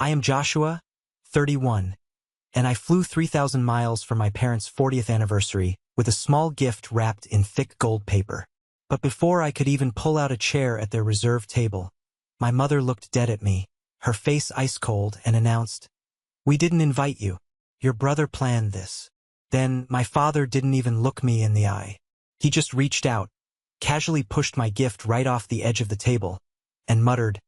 I am Joshua, 31, and I flew 3,000 miles for my parents' 40th anniversary with a small gift wrapped in thick gold paper. But before I could even pull out a chair at their reserved table, my mother looked dead at me, her face ice cold, and announced, "We didn't invite you. Your brother planned this." Then my father didn't even look me in the eye. He just reached out, casually pushed my gift right off the edge of the table, and muttered,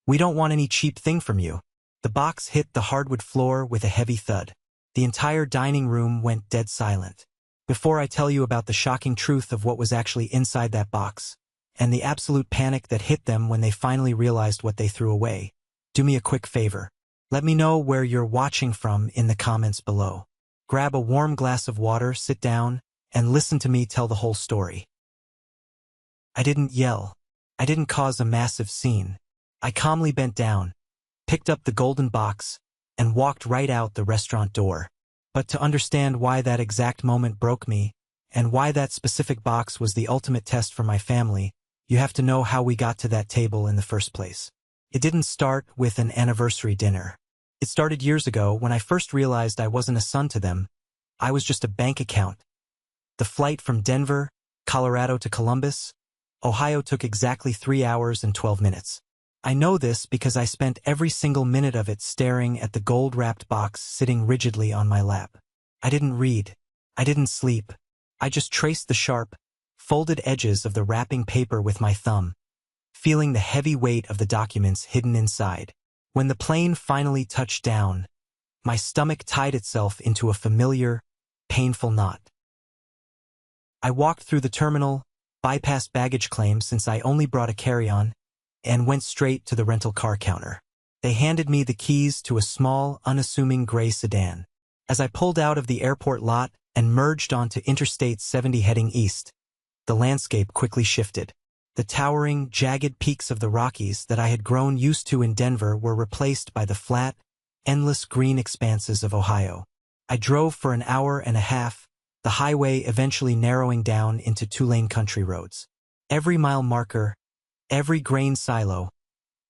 "We don't want any cheap thing from you." The box hit the hardwood floor with a heavy thud. The entire dining room went dead silent. Before I tell you about the shocking truth of what was actually inside that box, and the absolute panic that hit them when they finally realized what they threw away, do me a quick favor. Let me know where you're watching from in the comments below. Grab a warm glass of water, sit down, and listen to me tell the whole story. I didn't yell. I didn't cause a massive scene. I calmly bent down, picked up the golden box, and walked right out the restaurant door. But to understand why that exact moment broke me, and why that specific box was the ultimate test for my family, you have to know how we got to that table in the first place. It didn't start with an anniversary dinner. It started years ago when I first realized I wasn't a son to them. I was just a bank account. The flight from Denver, Colorado to Columbus, Ohio took exactly 3 hours and 12 minutes. I know this because I spent every single minute of it staring at the gold-wrapped box sitting rigidly on my lap. I didn't read. I didn't sleep. I just traced the sharp, folded edges of the wrapping paper with my thumb, feeling the heavy weight of the documents hidden inside. When the plane finally touched down, my stomach tied itself into a familiar, painful knot. I walked through the terminal, bypassed baggage claim since I only brought a carry-on, and went straight to the rental car counter. They handed me the keys to a small, unassuming gray sedan. As I pulled out of the airport lot and merged onto Interstate 70 heading east, the landscape quickly shifted. The towering, jagged peaks of the Rockies that I had grown used to in Denver were replaced by the flat, endless green expanses of Ohio. I drove for an hour and a half, the highway eventually narrowing down into 2-lane country roads. Every mile marker, every grain silo,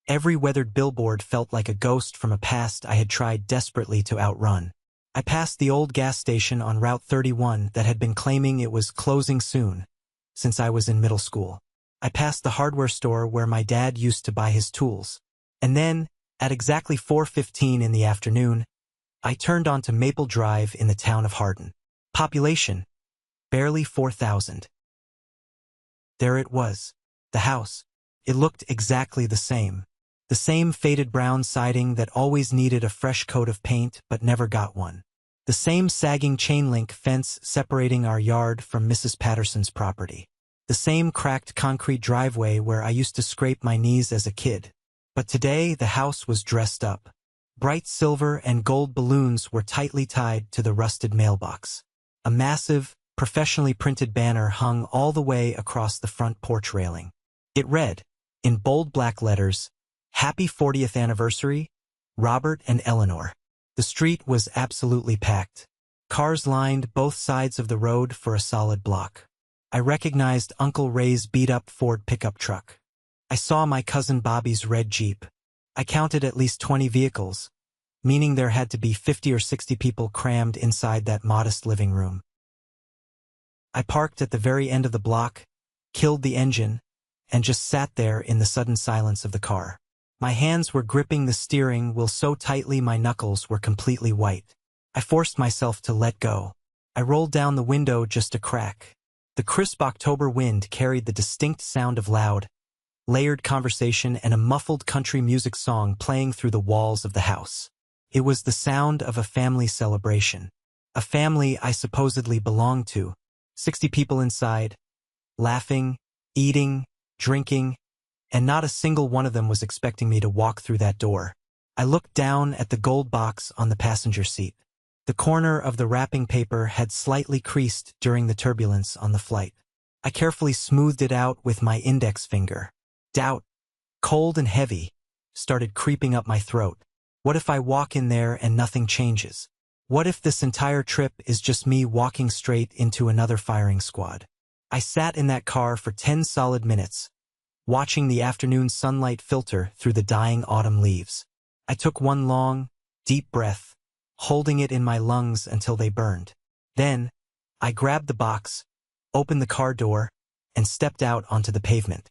every weathered billboard felt like a ghost from a past I had tried desperately to outrun. I passed the old gas station on Route 31 that had been claiming it was closing soon, since I was in middle school. I passed the hardware store where my dad used to buy his tools. And then, at exactly 4:15 in the afternoon, I turned onto Maple Drive in the town of Hardin. Population, barely 4,000. There it was, the house. It looked exactly the same. The same faded brown siding that always needed a fresh coat of paint but never got one. The same sagging chain-link fence separating our yard from Mrs. Patterson's property. The same cracked concrete driveway where I used to scrape my knees as a kid. But today the house was dressed up. Bright silver and gold balloons were tightly tied to the rusted mailbox. A massive, professionally printed banner hung all the way across the front porch railing. It read, in bold black letters, "Happy 40th Anniversary, Robert and Eleanor." The street was absolutely packed. Cars lined both sides of the road for a solid block. I recognized Uncle Ray's beat-up Ford pickup truck. I saw my cousin Bobby's red Jeep. I counted at least 20 vehicles, meaning there had to be 50 or 60 people crammed inside that modest living room. I parked at the very end of the block, killed the engine, and just sat there in the sudden silence of the car. My hands were gripping the steering wheel so tightly my knuckles were completely white. I forced myself to let go. I rolled down the window just a crack. The crisp October wind carried the distinct sound of loud, layered conversation and a muffled country music song playing through the walls of the house. It was the sound of a family celebration. A family I supposedly belonged to. 60 people inside, laughing, eating, drinking, and not a single one of them was expecting me to walk through that door. I looked down at the gold box on the passenger seat. The corner of the wrapping paper had slightly creased during the turbulence on the flight. I carefully smoothed it out with my index finger. Doubt, cold and heavy, started creeping up my throat. What if I walk in there and nothing changes? What if this entire trip is just me walking straight into another firing squad? I sat in that car for 10 solid minutes, watching the afternoon sunlight filter through the dying autumn leaves. I took one long, deep breath, holding it in my lungs until they burned. Then, I grabbed the box, opened the car door, and stepped out onto the pavement.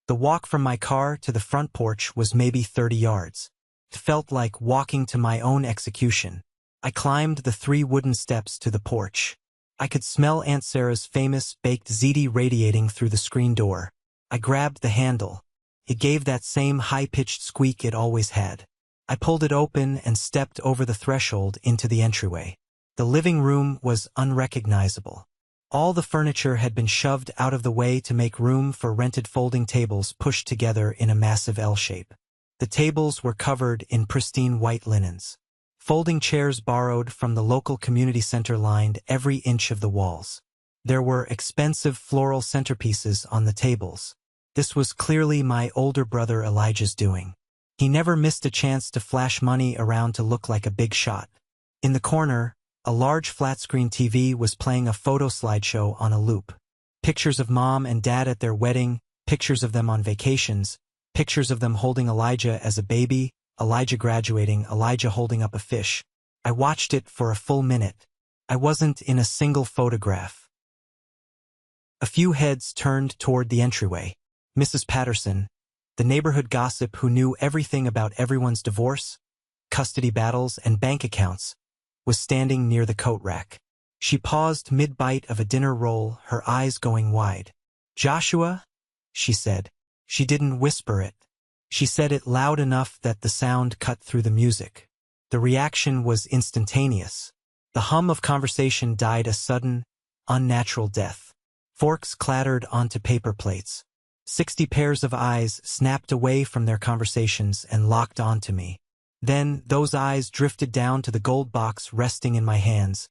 The walk from my car to the front porch was maybe 30 yards. It felt like walking to my own execution. I climbed the 3 wooden steps to the porch. I could smell Aunt Sarah's famous baked ziti radiating through the screen door. I grabbed the handle. It gave that same high-pitched squeak it always had. I pulled it open and stepped over the threshold into the entryway. The living room was unrecognizable. All the furniture had been shoved out of the way to make room for rented folding tables pushed together in a massive L shape. The tables were covered in pristine white linens. Folding chairs borrowed from the local community center lined every inch of the walls. There were expensive floral centerpieces on the tables. This was clearly my older brother Elijah's doing. He never missed a chance to flash money around to look like a big shot. In the corner, a large flat-screen TV was playing a photo slideshow on a loop. Pictures of Mom and Dad at their wedding, pictures of them on vacations, pictures of them holding Elijah as a baby, Elijah graduating, Elijah holding up a fish. I watched it for a full minute. I wasn't in a single photograph. A few heads turned toward the entryway. Mrs. Patterson, the neighborhood gossip who knew everything about everyone's divorce, custody battles, and bank accounts, was standing near the coat rack. She paused mid-bite of a dinner roll, her eyes going wide. "Joshua?" she said. She didn't whisper it. She said it loud enough that the sound cut through the music. The reaction was instantaneous. The hum of conversation died a sudden, unnatural death. Forks clattered onto paper plates. 60 pairs of eyes snapped away from their conversations and locked onto me. Then those eyes drifted down to the gold box resting in my hands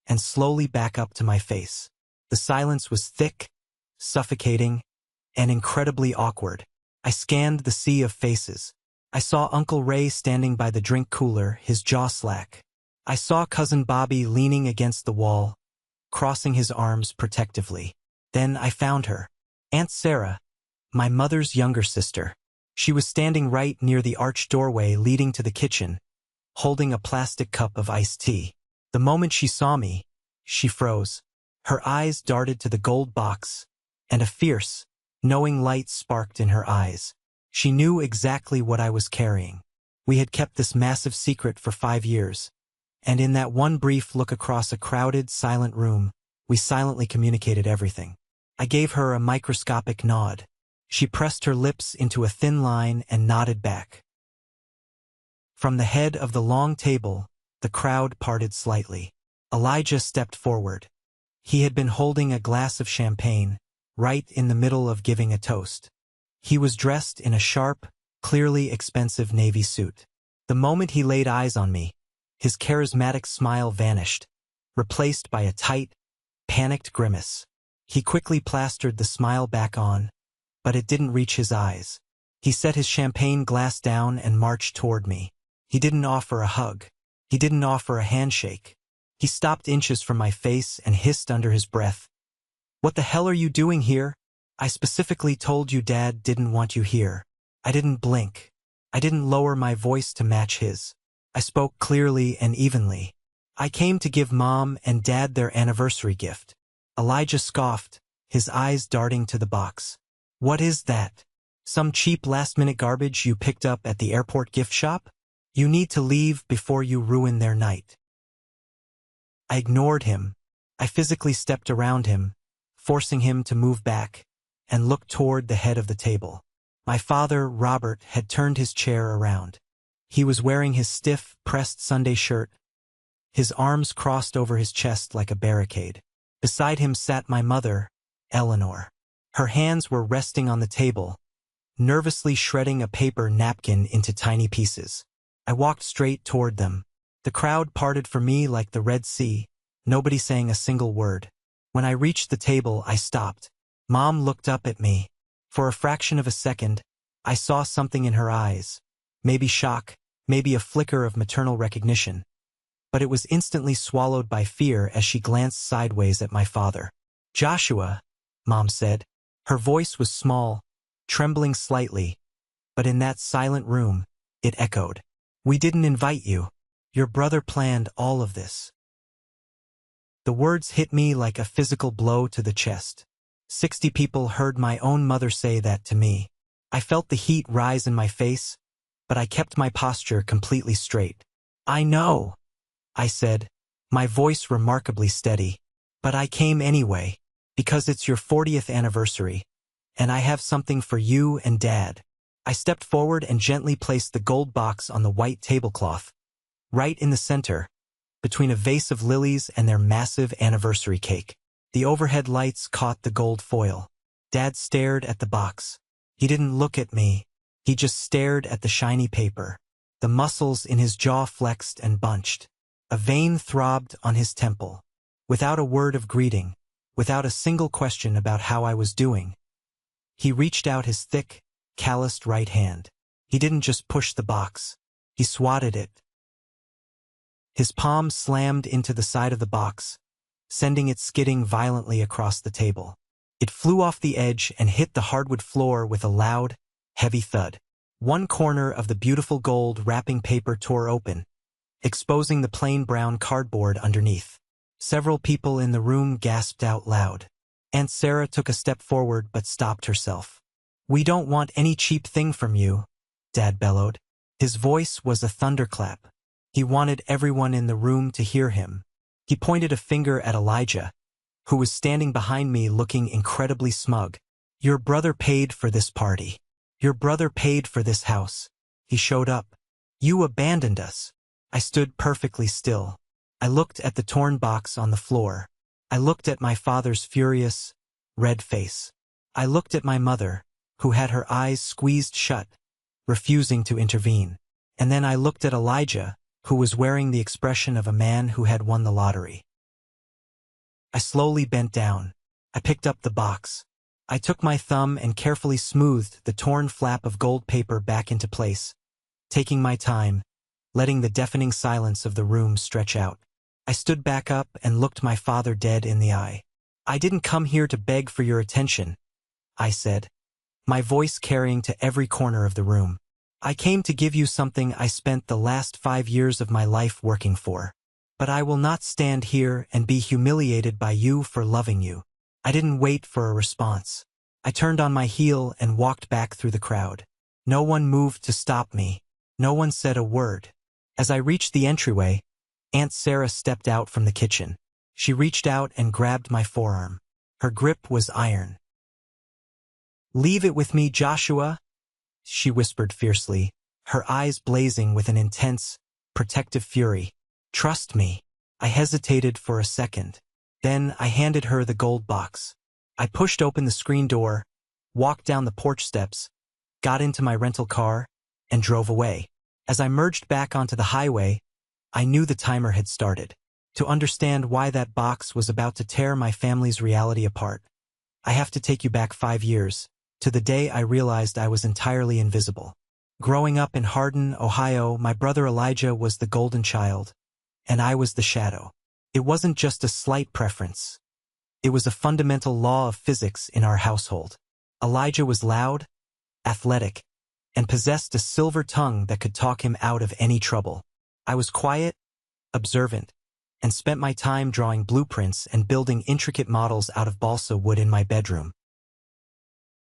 and slowly back up to my face. The silence was thick, suffocating, and incredibly awkward. I scanned the sea of faces. I saw Uncle Ray standing by the drink cooler, his jaw slack. I saw Cousin Bobby leaning against the wall, crossing his arms protectively. Then I found her. Aunt Sarah, my mother's younger sister. She was standing right near the arched doorway leading to the kitchen, holding a plastic cup of iced tea. The moment she saw me, she froze. Her eyes darted to the gold box, and a fierce, knowing light sparked in her eyes. She knew exactly what I was carrying. We had kept this massive secret for 5 years, and in that one brief look across a crowded, silent room, we silently communicated everything. I gave her a microscopic nod. She pressed her lips into a thin line and nodded back. From the head of the long table, the crowd parted slightly. Elijah stepped forward. He had been holding a glass of champagne, right in the middle of giving a toast. He was dressed in a sharp, clearly expensive navy suit. The moment he laid eyes on me, his charismatic smile vanished, replaced by a tight, panicked grimace. He quickly plastered the smile back on, but it didn't reach his eyes. He set his champagne glass down and marched toward me. He didn't offer a hug. He didn't offer a handshake. He stopped inches from my face and hissed under his breath, "What the hell are you doing here? I specifically told you Dad didn't want you here." I didn't blink. I didn't lower my voice to match his. I spoke clearly and evenly. "I came to give Mom and Dad their anniversary gift." Elijah scoffed, his eyes darting to the box. "What is that? Some cheap last-minute garbage you picked up at the airport gift shop? You need to leave before you ruin their night." I ignored him. I physically stepped around him, forcing him to move back, and looked toward the head of the table. My father, Robert, had turned his chair around. He was wearing his stiff, pressed Sunday shirt, his arms crossed over his chest like a barricade. Beside him sat my mother, Eleanor. Her hands were resting on the table, nervously shredding a paper napkin into tiny pieces. I walked straight toward them. The crowd parted for me like the Red Sea, nobody saying a single word. When I reached the table, I stopped. Mom looked up at me. For a fraction of a second, I saw something in her eyes. Maybe shock, maybe a flicker of maternal recognition. But it was instantly swallowed by fear as she glanced sideways at my father. "Joshua," Mom said. Her voice was small, trembling slightly, but in that silent room, it echoed. We didn't invite you. Your brother planned all of this. The words hit me like a physical blow to the chest. 60 people heard my own mother say that to me. I felt the heat rise in my face, but I kept my posture completely straight. I know, I said, my voice remarkably steady. But I came anyway, because it's your 40th anniversary, and I have something for you and Dad. I stepped forward and gently placed the gold box on the white tablecloth, right in the center, between a vase of lilies and their massive anniversary cake. The overhead lights caught the gold foil. Dad stared at the box. He didn't look at me. He just stared at the shiny paper. The muscles in his jaw flexed and bunched. A vein throbbed on his temple. Without a word of greeting, without a single question about how I was doing, he reached out his thick, calloused right hand. He didn't just push the box. He swatted it. His palm slammed into the side of the box, sending it skidding violently across the table. It flew off the edge and hit the hardwood floor with a loud, heavy thud. One corner of the beautiful gold wrapping paper tore open, exposing the plain brown cardboard underneath. Several people in the room gasped out loud. Aunt Sarah took a step forward but stopped herself. We don't want any cheap thing from you, Dad bellowed. His voice was a thunderclap. He wanted everyone in the room to hear him. He pointed a finger at Elijah, who was standing behind me looking incredibly smug. Your brother paid for this party. Your brother paid for this house. He showed up. You abandoned us. I stood perfectly still. I looked at the torn box on the floor. I looked at my father's furious, red face. I looked at my mother, who had her eyes squeezed shut, refusing to intervene. And then I looked at Elijah, who was wearing the expression of a man who had won the lottery. I slowly bent down. I picked up the box. I took my thumb and carefully smoothed the torn flap of gold paper back into place, taking my time, letting the deafening silence of the room stretch out. I stood back up and looked my father dead in the eye. I didn't come here to beg for your attention, I said, my voice carrying to every corner of the room. I came to give you something I spent the last 5 years of my life working for. But I will not stand here and be humiliated by you for loving you. I didn't wait for a response. I turned on my heel and walked back through the crowd. No one moved to stop me. No one said a word. As I reached the entryway, Aunt Sarah stepped out from the kitchen. She reached out and grabbed my forearm. Her grip was iron. Leave it with me, Joshua, she whispered fiercely, her eyes blazing with an intense, protective fury. Trust me. I hesitated for a second. Then I handed her the gold box. I pushed open the screen door, walked down the porch steps, got into my rental car, and drove away. As I merged back onto the highway, I knew the timer had started. To understand why that box was about to tear my family's reality apart, I have to take you back 5 years, to the day I realized I was entirely invisible. Growing up in Hardin, Ohio, my brother Elijah was the golden child, and I was the shadow. It wasn't just a slight preference. It was a fundamental law of physics in our household. Elijah was loud, athletic, and possessed a silver tongue that could talk him out of any trouble. I was quiet, observant, and spent my time drawing blueprints and building intricate models out of balsa wood in my bedroom.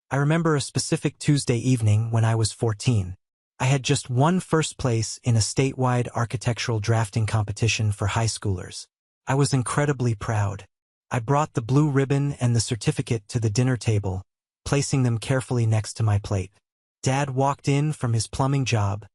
I remember a specific Tuesday evening when I was 14. I had just won first place in a statewide architectural drafting competition for high schoolers. I was incredibly proud. I brought the blue ribbon and the certificate to the dinner table, placing them carefully next to my plate. Dad walked in from his plumbing job,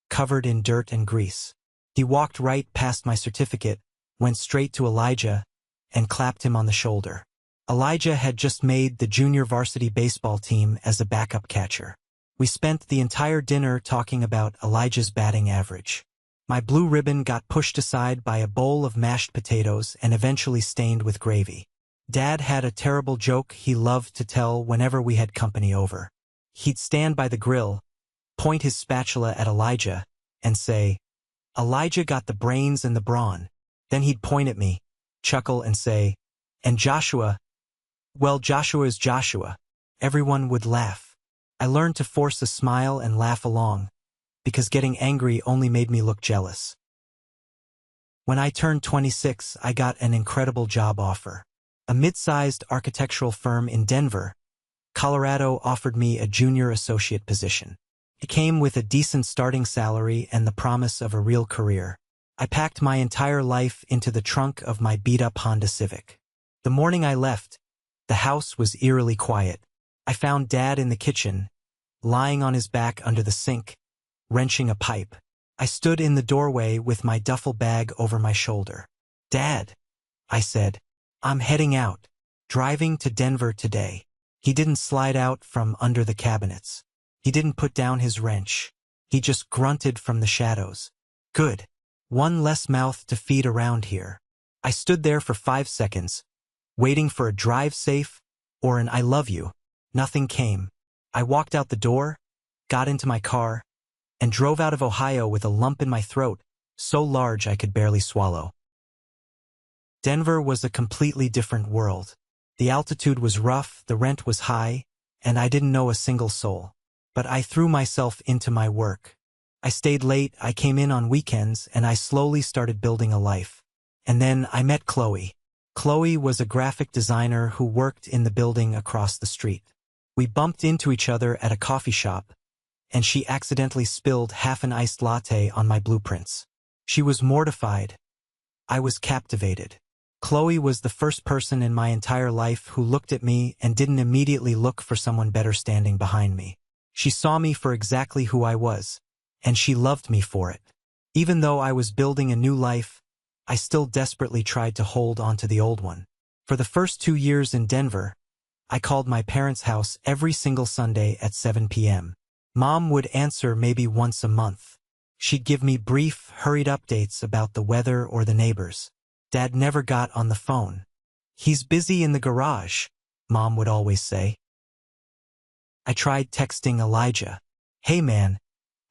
covered in dirt and grease. He walked right past my certificate, went straight to Elijah, and clapped him on the shoulder. Elijah had just made the junior varsity baseball team as a backup catcher. We spent the entire dinner talking about Elijah's batting average. My blue ribbon got pushed aside by a bowl of mashed potatoes and eventually stained with gravy. Dad had a terrible joke he loved to tell whenever we had company over. He'd stand by the grill, point his spatula at Elijah, and say, "Elijah got the brains and the brawn." Then he'd point at me, chuckle and say, "And Joshua, well, Joshua is Joshua." Everyone would laugh. I learned to force a smile and laugh along, because getting angry only made me look jealous. When I turned 26, I got an incredible job offer. A mid-sized architectural firm in Denver, Colorado offered me a junior associate position. It came with a decent starting salary and the promise of a real career. I packed my entire life into the trunk of my beat-up Honda Civic. The morning I left, the house was eerily quiet. I found Dad in the kitchen, lying on his back under the sink, wrenching a pipe. I stood in the doorway with my duffel bag over my shoulder. "Dad," I said, "I'm heading out, driving to Denver today." He didn't slide out from under the cabinets. He didn't put down his wrench. He just grunted from the shadows. "Good. One less mouth to feed around here." I stood there for 5 seconds, waiting for a drive safe or an "I love you." Nothing came. I walked out the door, got into my car, and drove out of Ohio with a lump in my throat, so large I could barely swallow. Denver was a completely different world. The altitude was rough, the rent was high, and I didn't know a single soul. But I threw myself into my work. I stayed late, I came in on weekends, and I slowly started building a life. And then I met Chloe. Chloe was a graphic designer who worked in the building across the street. We bumped into each other at a coffee shop, and she accidentally spilled half an iced latte on my blueprints. She was mortified. I was captivated. Chloe was the first person in my entire life who looked at me and didn't immediately look for someone better standing behind me. She saw me for exactly who I was, and she loved me for it. Even though I was building a new life, I still desperately tried to hold onto the old one. For the first 2 years in Denver, I called my parents' house every single Sunday at 7 p.m. Mom would answer maybe once a month. She'd give me brief, hurried updates about the weather or the neighbors. Dad never got on the phone. "He's busy in the garage," Mom would always say. I tried texting Elijah. "Hey man,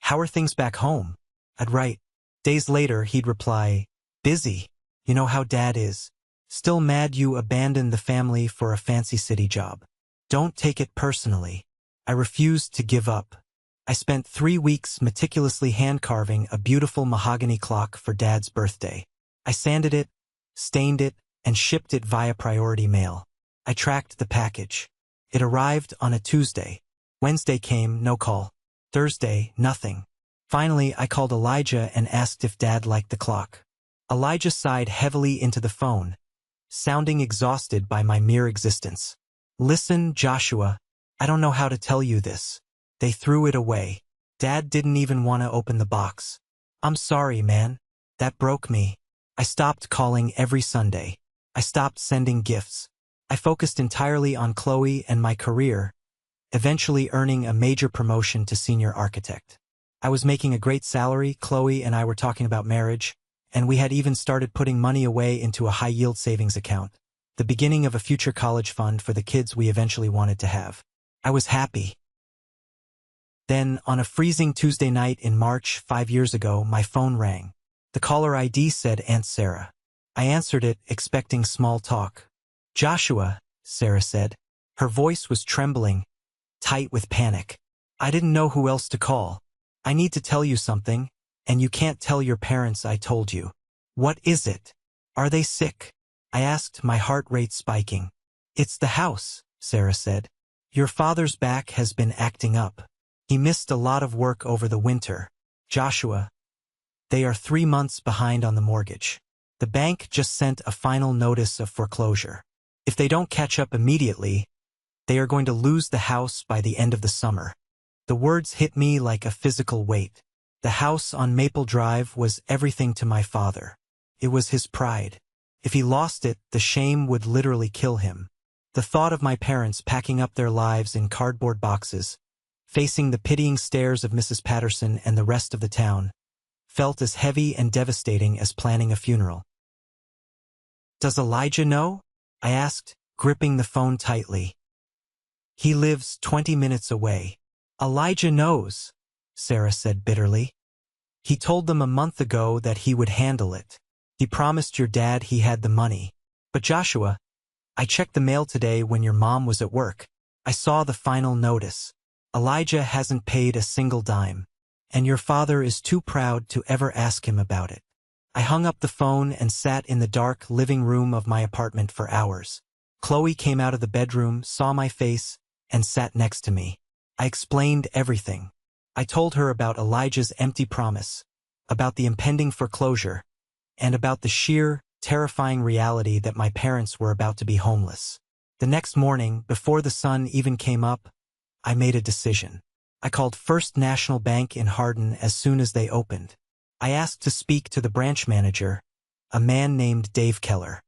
how are things back home?" I'd write. Days later, he'd reply, "Busy. You know how Dad is. Still mad you abandoned the family for a fancy city job. Don't take it personally." I refused to give up. I spent 3 weeks meticulously hand-carving a beautiful mahogany clock for Dad's birthday. I sanded it, stained it, and shipped it via priority mail. I tracked the package. It arrived on a Tuesday. Wednesday came, no call. Thursday, nothing. Finally, I called Elijah and asked if Dad liked the clock. Elijah sighed heavily into the phone, sounding exhausted by my mere existence. "Listen, Joshua, I don't know how to tell you this. They threw it away. Dad didn't even want to open the box. I'm sorry, man. That broke me. I stopped calling every Sunday. I stopped sending gifts. I focused entirely on Chloe and my career, eventually earning a major promotion to senior architect. I was making a great salary, Chloe and I were talking about marriage, and we had even started putting money away into a high-yield savings account, the beginning of a future college fund for the kids we eventually wanted to have. I was happy. Then, on a freezing Tuesday night in March 5 years ago, my phone rang. The caller ID said Aunt Sarah. I answered it, expecting small talk. "Joshua," Sarah said. Her voice was trembling, tight with panic. I didn't know who else to call. "I need to tell you something, and you can't tell your parents I told you." "What is it? Are they sick?" I asked, my heart rate spiking. "It's the house," Sarah said. "Your father's back has been acting up. He missed a lot of work over the winter. Joshua, they are 3 months behind on the mortgage. The bank just sent a final notice of foreclosure. If they don't catch up immediately, they are going to lose the house by the end of the summer." The words hit me like a physical weight. The house on Maple Drive was everything to my father. It was his pride. If he lost it, the shame would literally kill him. The thought of my parents packing up their lives in cardboard boxes, facing the pitying stares of Mrs. Patterson and the rest of the town, felt as heavy and devastating as planning a funeral. "Does Elijah know?" I asked, gripping the phone tightly. "He lives 20 minutes away." "Elijah knows," Sarah said bitterly. "He told them a month ago that he would handle it. He promised your dad he had the money. But Joshua, I checked the mail today when your mom was at work. I saw the final notice. Elijah hasn't paid a single dime. and your father is too proud to ever ask him about it. I hung up the phone and sat in the dark living room of my apartment for hours. Chloe came out of the bedroom, saw my face, and sat next to me. I explained everything. I told her about Elijah's empty promise, about the impending foreclosure, and about the sheer, terrifying reality that my parents were about to be homeless. The next morning, before the sun even came up, I made a decision. I called First National Bank in Hardin as soon as they opened. I asked to speak to the branch manager, a man named Dave Keller.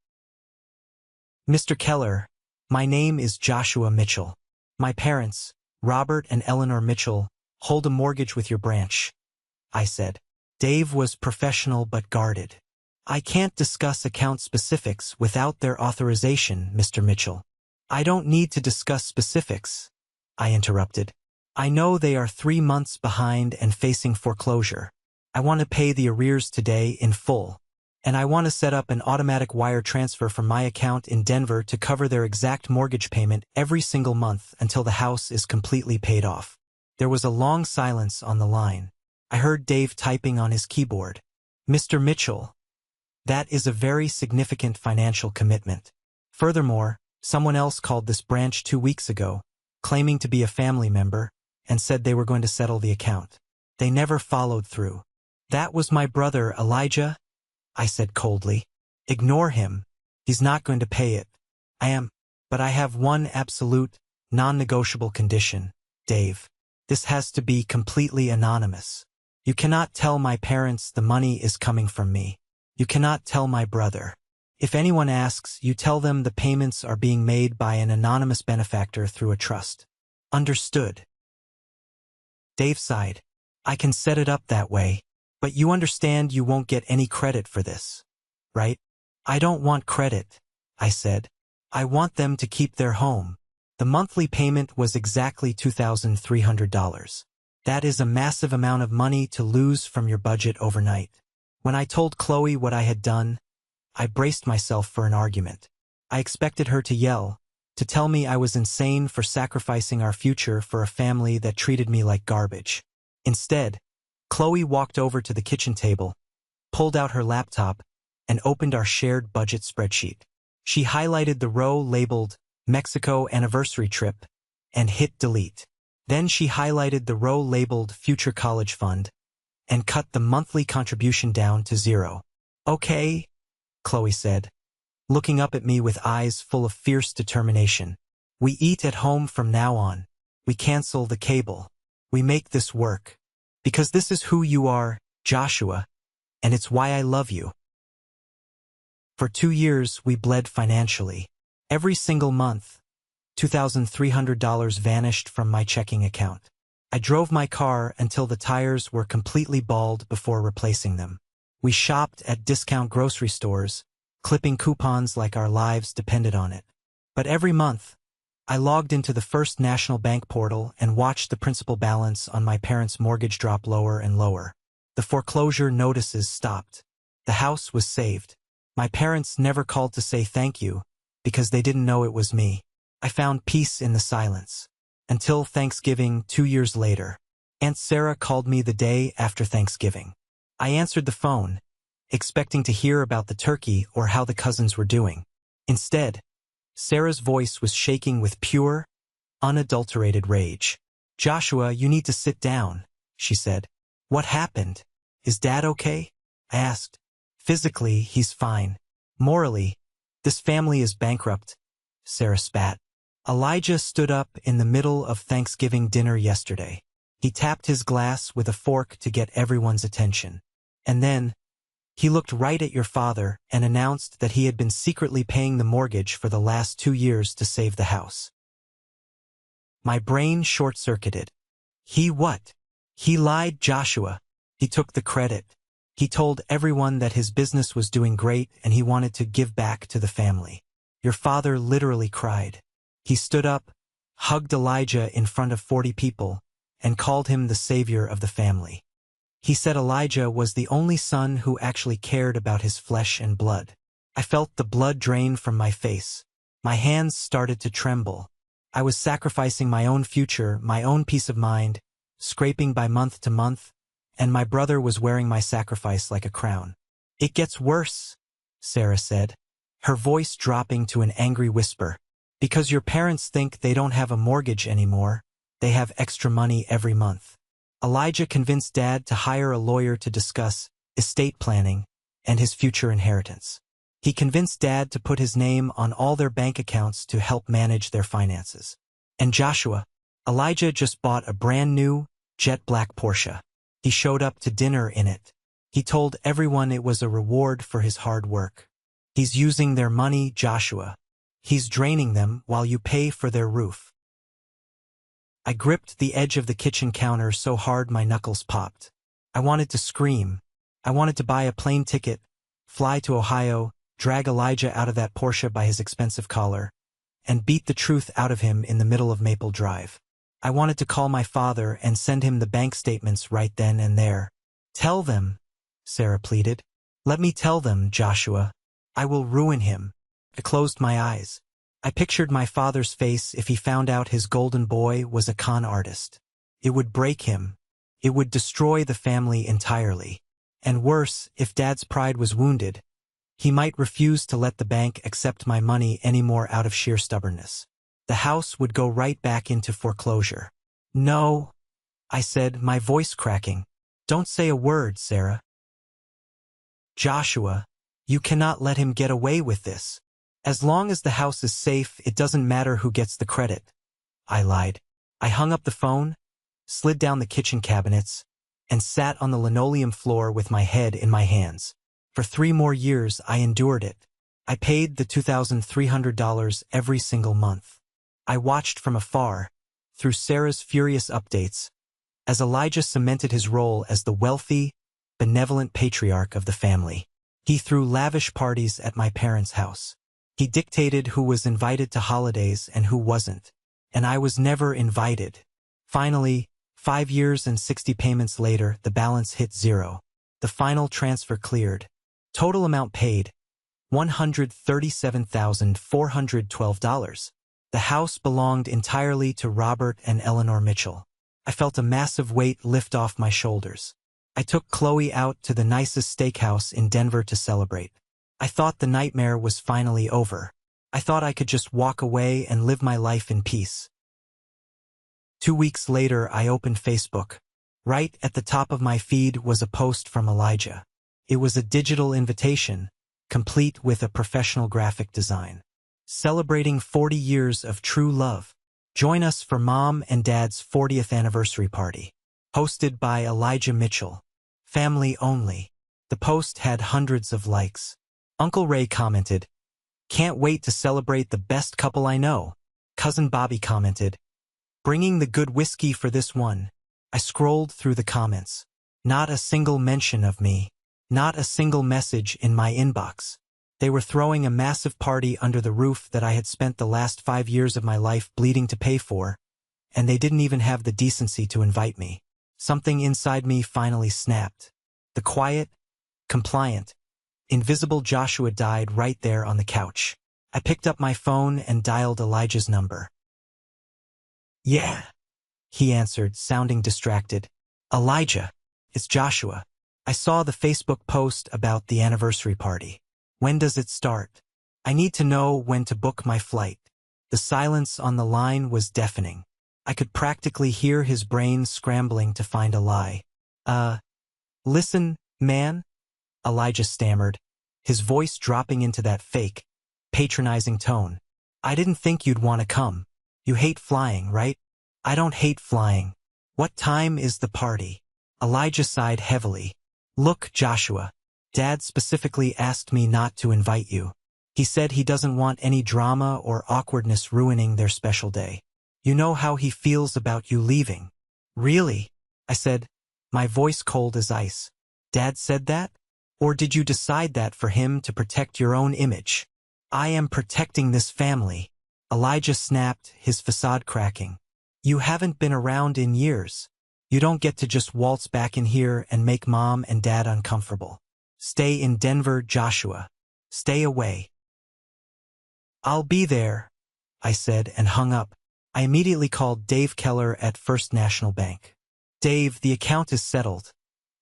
Mr. Keller, my name is Joshua Mitchell. My parents, Robert and Eleanor Mitchell, hold a mortgage with your branch, I said. Dave was professional but guarded. I can't discuss account specifics without their authorization, Mr. Mitchell. I don't need to discuss specifics, I interrupted. I know they are 3 months behind and facing foreclosure. I want to pay the arrears today in full, and I want to set up an automatic wire transfer from my account in Denver to cover their exact mortgage payment every single month until the house is completely paid off. There was a long silence on the line. I heard Dave typing on his keyboard. Mr. Mitchell, that is a very significant financial commitment. Furthermore, someone else called this branch 2 weeks ago, claiming to be a family member, and said they were going to settle the account. They never followed through. That was my brother, Elijah, I said coldly. Ignore him. He's not going to pay it. But I have one absolute, non-negotiable condition, Dave. This has to be completely anonymous. You cannot tell my parents the money is coming from me. You cannot tell my brother. If anyone asks, you tell them the payments are being made by an anonymous benefactor through a trust. Understood? Dave sighed. I can set it up that way, but you understand you won't get any credit for this, right? I don't want credit, I said. I want them to keep their home. The monthly payment was exactly $2,300. That is a massive amount of money to lose from your budget overnight. When I told Chloe what I had done, I braced myself for an argument. I expected her to yell, to tell me I was insane for sacrificing our future for a family that treated me like garbage. Instead, Chloe walked over to the kitchen table, pulled out her laptop, and opened our shared budget spreadsheet. She highlighted the row labeled Mexico Anniversary Trip and hit delete. Then she highlighted the row labeled Future College Fund and cut the monthly contribution down to 0. Okay, Chloe said, looking up at me with eyes full of fierce determination. We eat at home from now on. We cancel the cable. We make this work. Because this is who you are, Joshua, and it's why I love you. For 2 years, we bled financially. Every single month, $2,300 vanished from my checking account. I drove my car until the tires were completely bald before replacing them. We shopped at discount grocery stores, clipping coupons like our lives depended on it. But every month, I logged into the First National Bank portal and watched the principal balance on my parents' mortgage drop lower and lower. The foreclosure notices stopped. The house was saved. My parents never called to say thank you because they didn't know it was me. I found peace in the silence. Until Thanksgiving 2 years later. Aunt Sarah called me the day after Thanksgiving. I answered the phone, expecting to hear about the turkey or how the cousins were doing. Instead, Sarah's voice was shaking with pure, unadulterated rage. Joshua, you need to sit down, she said. What happened? Is Dad okay? I asked. Physically, he's fine. Morally, this family is bankrupt, Sarah spat. Elijah stood up in the middle of Thanksgiving dinner yesterday. He tapped his glass with a fork to get everyone's attention. And then, he looked right at your father and announced that he had been secretly paying the mortgage for the last 2 years to save the house. My brain short-circuited. He what? He lied, Joshua. He took the credit. He told everyone that his business was doing great and he wanted to give back to the family. Your father literally cried. He stood up, hugged Elijah in front of 40 people, and called him the savior of the family. He said Elijah was the only son who actually cared about his flesh and blood. I felt the blood drain from my face. My hands started to tremble. I was sacrificing my own future, my own peace of mind, scraping by month to month, and my brother was wearing my sacrifice like a crown. It gets worse, Sarah said, her voice dropping to an angry whisper. Because your parents think they don't have a mortgage anymore, they have extra money every month. Elijah convinced Dad to hire a lawyer to discuss estate planning and his future inheritance. He convinced Dad to put his name on all their bank accounts to help manage their finances. And Joshua, Elijah just bought a brand new, jet black Porsche. He showed up to dinner in it. He told everyone it was a reward for his hard work. He's using their money, Joshua. He's draining them while you pay for their roof. I gripped the edge of the kitchen counter so hard my knuckles popped. I wanted to scream. I wanted to buy a plane ticket, fly to Ohio, drag Elijah out of that Porsche by his expensive collar, and beat the truth out of him in the middle of Maple Drive. I wanted to call my father and send him the bank statements right then and there. Tell them, Sarah pleaded. Let me tell them, Joshua. I will ruin him. I closed my eyes. I pictured my father's face if he found out his golden boy was a con artist. It would break him. It would destroy the family entirely. And worse, if Dad's pride was wounded, he might refuse to let the bank accept my money anymore out of sheer stubbornness. The house would go right back into foreclosure. No, I said, my voice cracking. Don't say a word, Sarah. Joshua, you cannot let him get away with this. As long as the house is safe, it doesn't matter who gets the credit. I lied. I hung up the phone, slid down the kitchen cabinets, and sat on the linoleum floor with my head in my hands. For 3 more years, I endured it. I paid the $2,300 every single month. I watched from afar, through Sarah's furious updates, as Elijah cemented his role as the wealthy, benevolent patriarch of the family. He threw lavish parties at my parents' house. He dictated who was invited to holidays and who wasn't, and I was never invited. Finally, 5 years and 60 payments later, the balance hit 0. The final transfer cleared. Total amount paid, $137,412. The house belonged entirely to Robert and Eleanor Mitchell. I felt a massive weight lift off my shoulders. I took Chloe out to the nicest steakhouse in Denver to celebrate. I thought the nightmare was finally over. I thought I could just walk away and live my life in peace. 2 weeks later, I opened Facebook. Right at the top of my feed was a post from Elijah. It was a digital invitation, complete with a professional graphic design. Celebrating 40 years of true love. Join us for Mom and Dad's 40th anniversary party. Hosted by Elijah Mitchell. Family only. The post had hundreds of likes. Uncle Ray commented, "Can't wait to celebrate the best couple I know." Cousin Bobby commented, "Bringing the good whiskey for this one." I scrolled through the comments. Not a single mention of me. Not a single message in my inbox. They were throwing a massive party under the roof that I had spent the last 5 years of my life bleeding to pay for, and they didn't even have the decency to invite me. Something inside me finally snapped. The quiet, compliant, invisible Joshua died right there on the couch. I picked up my phone and dialed Elijah's number. "Yeah," he answered, sounding distracted. "Elijah, it's Joshua. I saw the Facebook post about the anniversary party. When does it start? I need to know when to book my flight." The silence on the line was deafening. I could practically hear his brain scrambling to find a lie. Listen, man," Elijah stammered, his voice dropping into that fake, patronizing tone. "I didn't think you'd want to come. You hate flying, right?" "I don't hate flying. What time is the party?" Elijah sighed heavily. "Look, Joshua, Dad specifically asked me not to invite you. He said he doesn't want any drama or awkwardness ruining their special day. You know how he feels about you leaving." "Really?" I said, my voice cold as ice. "Dad said that? Or did you decide that for him to protect your own image?" "I am protecting this family," Elijah snapped, his facade cracking. "You haven't been around in years. You don't get to just waltz back in here and make Mom and Dad uncomfortable. Stay in Denver, Joshua. Stay away." "I'll be there," I said and hung up. I immediately called Dave Keller at First National Bank. "Dave, the account is settled.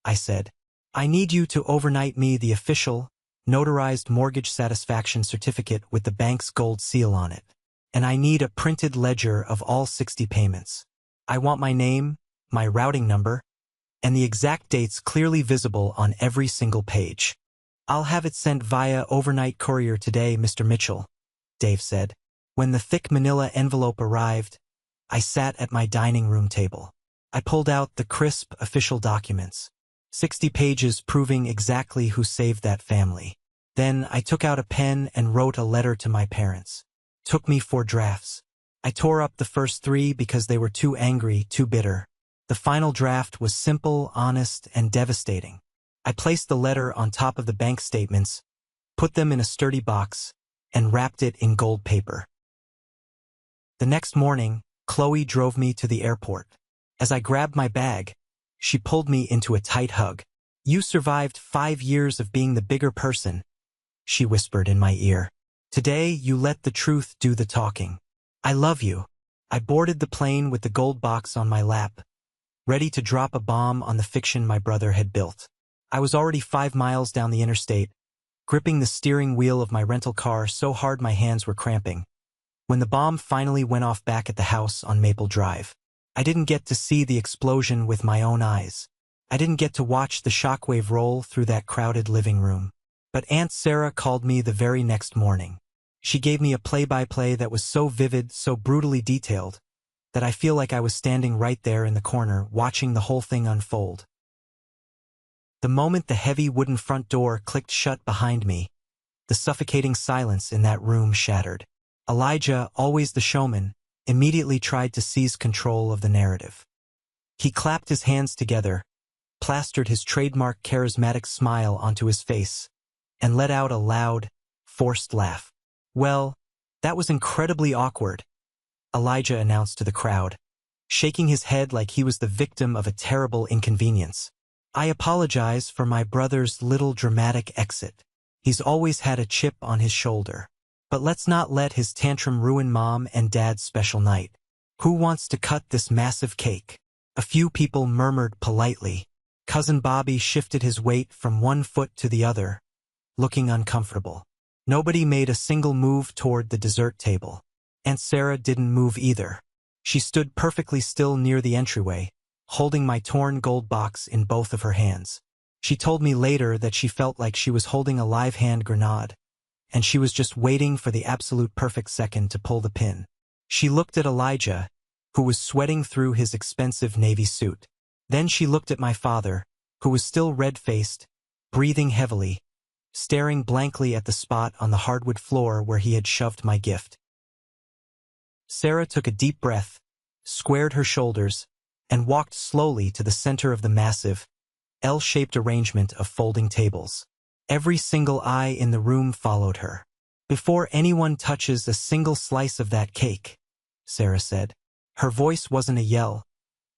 I said. I need you to overnight me the official, notarized mortgage satisfaction certificate with the bank's gold seal on it. And I need a printed ledger of all 60 payments. I want my name, my routing number, and the exact dates clearly visible on every single page. I'll have it sent via overnight courier today, Mr. Mitchell, Dave said. When the thick manila envelope arrived, I sat at my dining room table. I pulled out the crisp official documents, 60 pages proving exactly who saved that family. Then I took out a pen and wrote a letter to my parents. Took me 4 drafts. I tore up the first 3 because they were too angry, too bitter. The final draft was simple, honest, and devastating. I placed the letter on top of the bank statements, put them in a sturdy box, and wrapped it in gold paper. The next morning, Chloe drove me to the airport. As I grabbed my bag, she pulled me into a tight hug. You survived 5 years of being the bigger person, she whispered in my ear. Today, you let the truth do the talking. I love you. I boarded the plane with the gold box on my lap, ready to drop a bomb on the fiction my brother had built. I was already 5 miles down the interstate, gripping the steering wheel of my rental car so hard my hands were cramping, when the bomb finally went off back at the house on Maple Drive. I didn't get to see the explosion with my own eyes. I didn't get to watch the shockwave roll through that crowded living room. But Aunt Sarah called me the very next morning. She gave me a play-by-play that was so vivid, so brutally detailed, that I feel like I was standing right there in the corner watching the whole thing unfold. The moment the heavy wooden front door clicked shut behind me, the suffocating silence in that room shattered. Elijah, always the showman, immediately tried to seize control of the narrative. He clapped his hands together, plastered his trademark charismatic smile onto his face, and let out a loud, forced laugh. Well, that was incredibly awkward, Elijah announced to the crowd, shaking his head like he was the victim of a terrible inconvenience. I apologize for my brother's little dramatic exit. He's always had a chip on his shoulder. But let's not let his tantrum ruin Mom and Dad's special night. Who wants to cut this massive cake? A few people murmured politely. Cousin Bobby shifted his weight from one foot to the other, looking uncomfortable. Nobody made a single move toward the dessert table. Aunt Sarah didn't move either. She stood perfectly still near the entryway, holding my torn gold box in both of her hands. She told me later that she felt like she was holding a live hand grenade, and she was just waiting for the absolute perfect second to pull the pin. She looked at Elijah, who was sweating through his expensive navy suit. Then she looked at my father, who was still red-faced, breathing heavily, staring blankly at the spot on the hardwood floor where he had shoved my gift. Sarah took a deep breath, squared her shoulders, and walked slowly to the center of the massive, L-shaped arrangement of folding tables. Every single eye in the room followed her. Before anyone touches a single slice of that cake, Sarah said. Her voice wasn't a yell,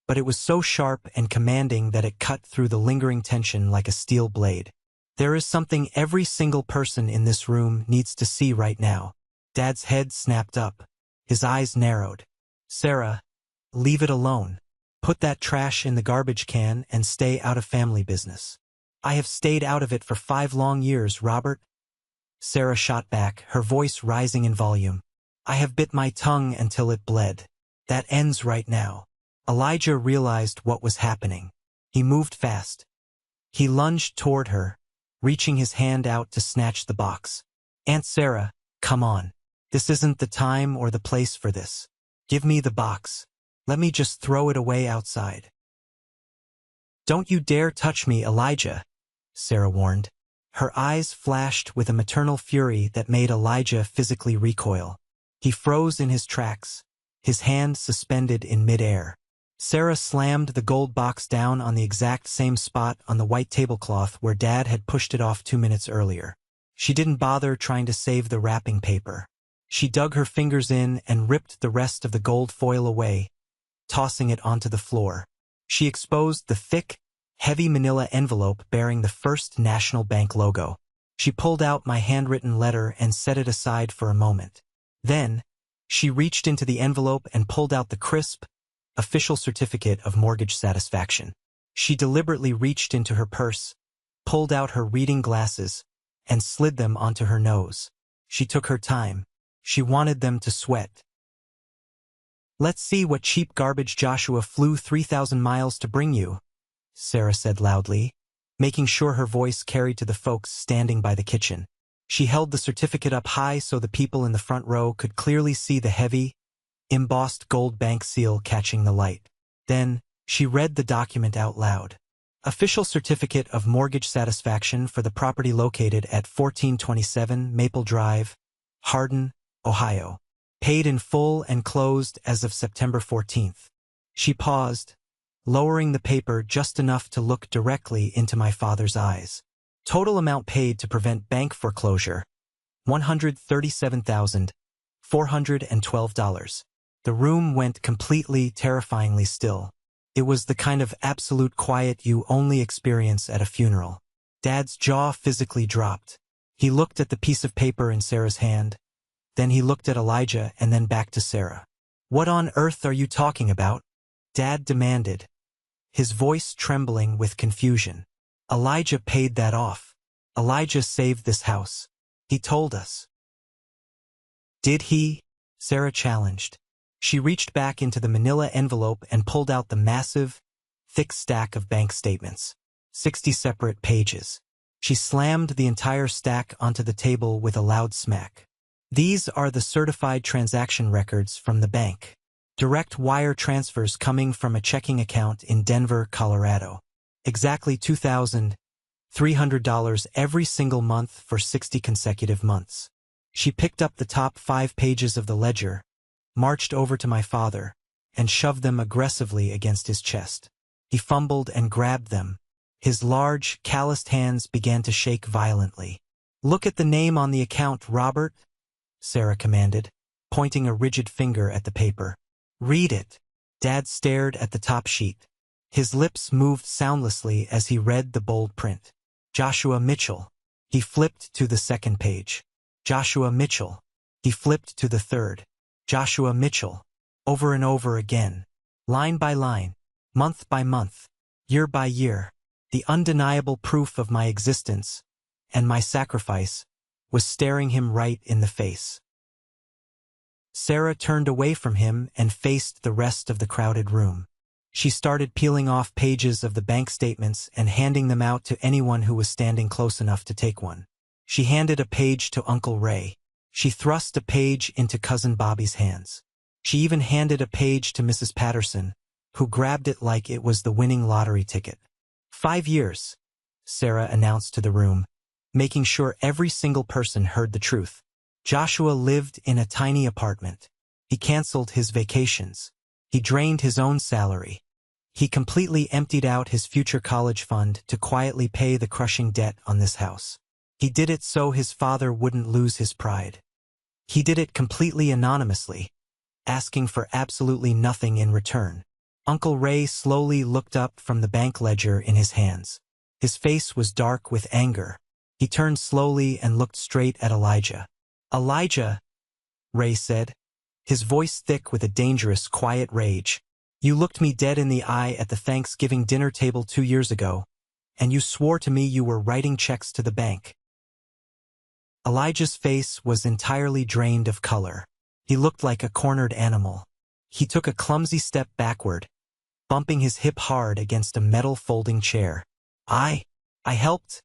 but it was so sharp and commanding that it cut through the lingering tension like a steel blade. There is something every single person in this room needs to see right now. Dad's head snapped up. His eyes narrowed. Sarah, leave it alone. Put that trash in the garbage can and stay out of family business. I have stayed out of it for 5 long years, Robert. Sarah shot back, her voice rising in volume. I have bit my tongue until it bled. That ends right now. Elijah realized what was happening. He moved fast. He lunged toward her, reaching his hand out to snatch the box. Aunt Sarah, come on. This isn't the time or the place for this. Give me the box. Let me just throw it away outside. Don't you dare touch me, Elijah, Sarah warned. Her eyes flashed with a maternal fury that made Elijah physically recoil. He froze in his tracks, his hand suspended in midair. Sarah slammed the gold box down on the exact same spot on the white tablecloth where Dad had pushed it off 2 minutes earlier. She didn't bother trying to save the wrapping paper. She dug her fingers in and ripped the rest of the gold foil away, tossing it onto the floor. She exposed the thick, heavy manila envelope bearing the First National Bank logo. She pulled out my handwritten letter and set it aside for a moment. Then, she reached into the envelope and pulled out the crisp, official certificate of mortgage satisfaction. She deliberately reached into her purse, pulled out her reading glasses, and slid them onto her nose. She took her time. She wanted them to sweat. "Let's see what cheap garbage Joshua flew 3,000 miles to bring you," Sarah said loudly, making sure her voice carried to the folks standing by the kitchen. She held the certificate up high so the people in the front row could clearly see the heavy, embossed gold bank seal catching the light. Then, she read the document out loud. "Official Certificate of Mortgage Satisfaction for the property located at 1427 Maple Drive, Hardin, Ohio. Paid in full and closed as of September 14th. She paused, lowering the paper just enough to look directly into my father's eyes. "Total amount paid to prevent bank foreclosure, $137,412. The room went completely, terrifyingly still. It was the kind of absolute quiet you only experience at a funeral. Dad's jaw physically dropped. He looked at the piece of paper in Sarah's hand. Then he looked at Elijah and then back to Sarah. "What on earth are you talking about?" Dad demanded, his voice trembling with confusion. "Elijah paid that off. Elijah saved this house. He told us." "Did he?" Sarah challenged. She reached back into the manila envelope and pulled out the massive, thick stack of bank statements. 60 separate pages. She slammed the entire stack onto the table with a loud smack. "These are the certified transaction records from the bank. Direct wire transfers coming from a checking account in Denver, Colorado. Exactly $2,300 every single month for 60 consecutive months." She picked up the top 5 pages of the ledger, marched over to my father, and shoved them aggressively against his chest. He fumbled and grabbed them. His large, calloused hands began to shake violently. "Look at the name on the account, Robert," Sarah commanded, pointing a rigid finger at the paper. "Read it." Dad stared at the top sheet. His lips moved soundlessly as he read the bold print. "Joshua Mitchell." He flipped to the second page. "Joshua Mitchell." He flipped to the third. "Joshua Mitchell." Over and over again. Line by line. Month by month. Year by year. The undeniable proof of my existence, and my sacrifice, was staring him right in the face. Sarah turned away from him and faced the rest of the crowded room. She started peeling off pages of the bank statements and handing them out to anyone who was standing close enough to take one. She handed a page to Uncle Ray. She thrust a page into Cousin Bobby's hands. She even handed a page to Mrs. Patterson, who grabbed it like it was the winning lottery ticket. 5 years, Sarah announced to the room, making sure every single person heard the truth. Joshua lived in a tiny apartment. He canceled his vacations. He drained his own salary. He completely emptied out his future college fund to quietly pay the crushing debt on this house. He did it so his father wouldn't lose his pride. He did it completely anonymously, asking for absolutely nothing in return. Uncle Ray slowly looked up from the bank ledger in his hands. His face was dark with anger. He turned slowly and looked straight at Elijah. "Elijah," Ray said, his voice thick with a dangerous, quiet rage. "You looked me dead in the eye at the Thanksgiving dinner table 2 years ago, and you swore to me you were writing checks to the bank." Elijah's face was entirely drained of color. He looked like a cornered animal. He took a clumsy step backward, bumping his hip hard against a metal folding chair. I helped,"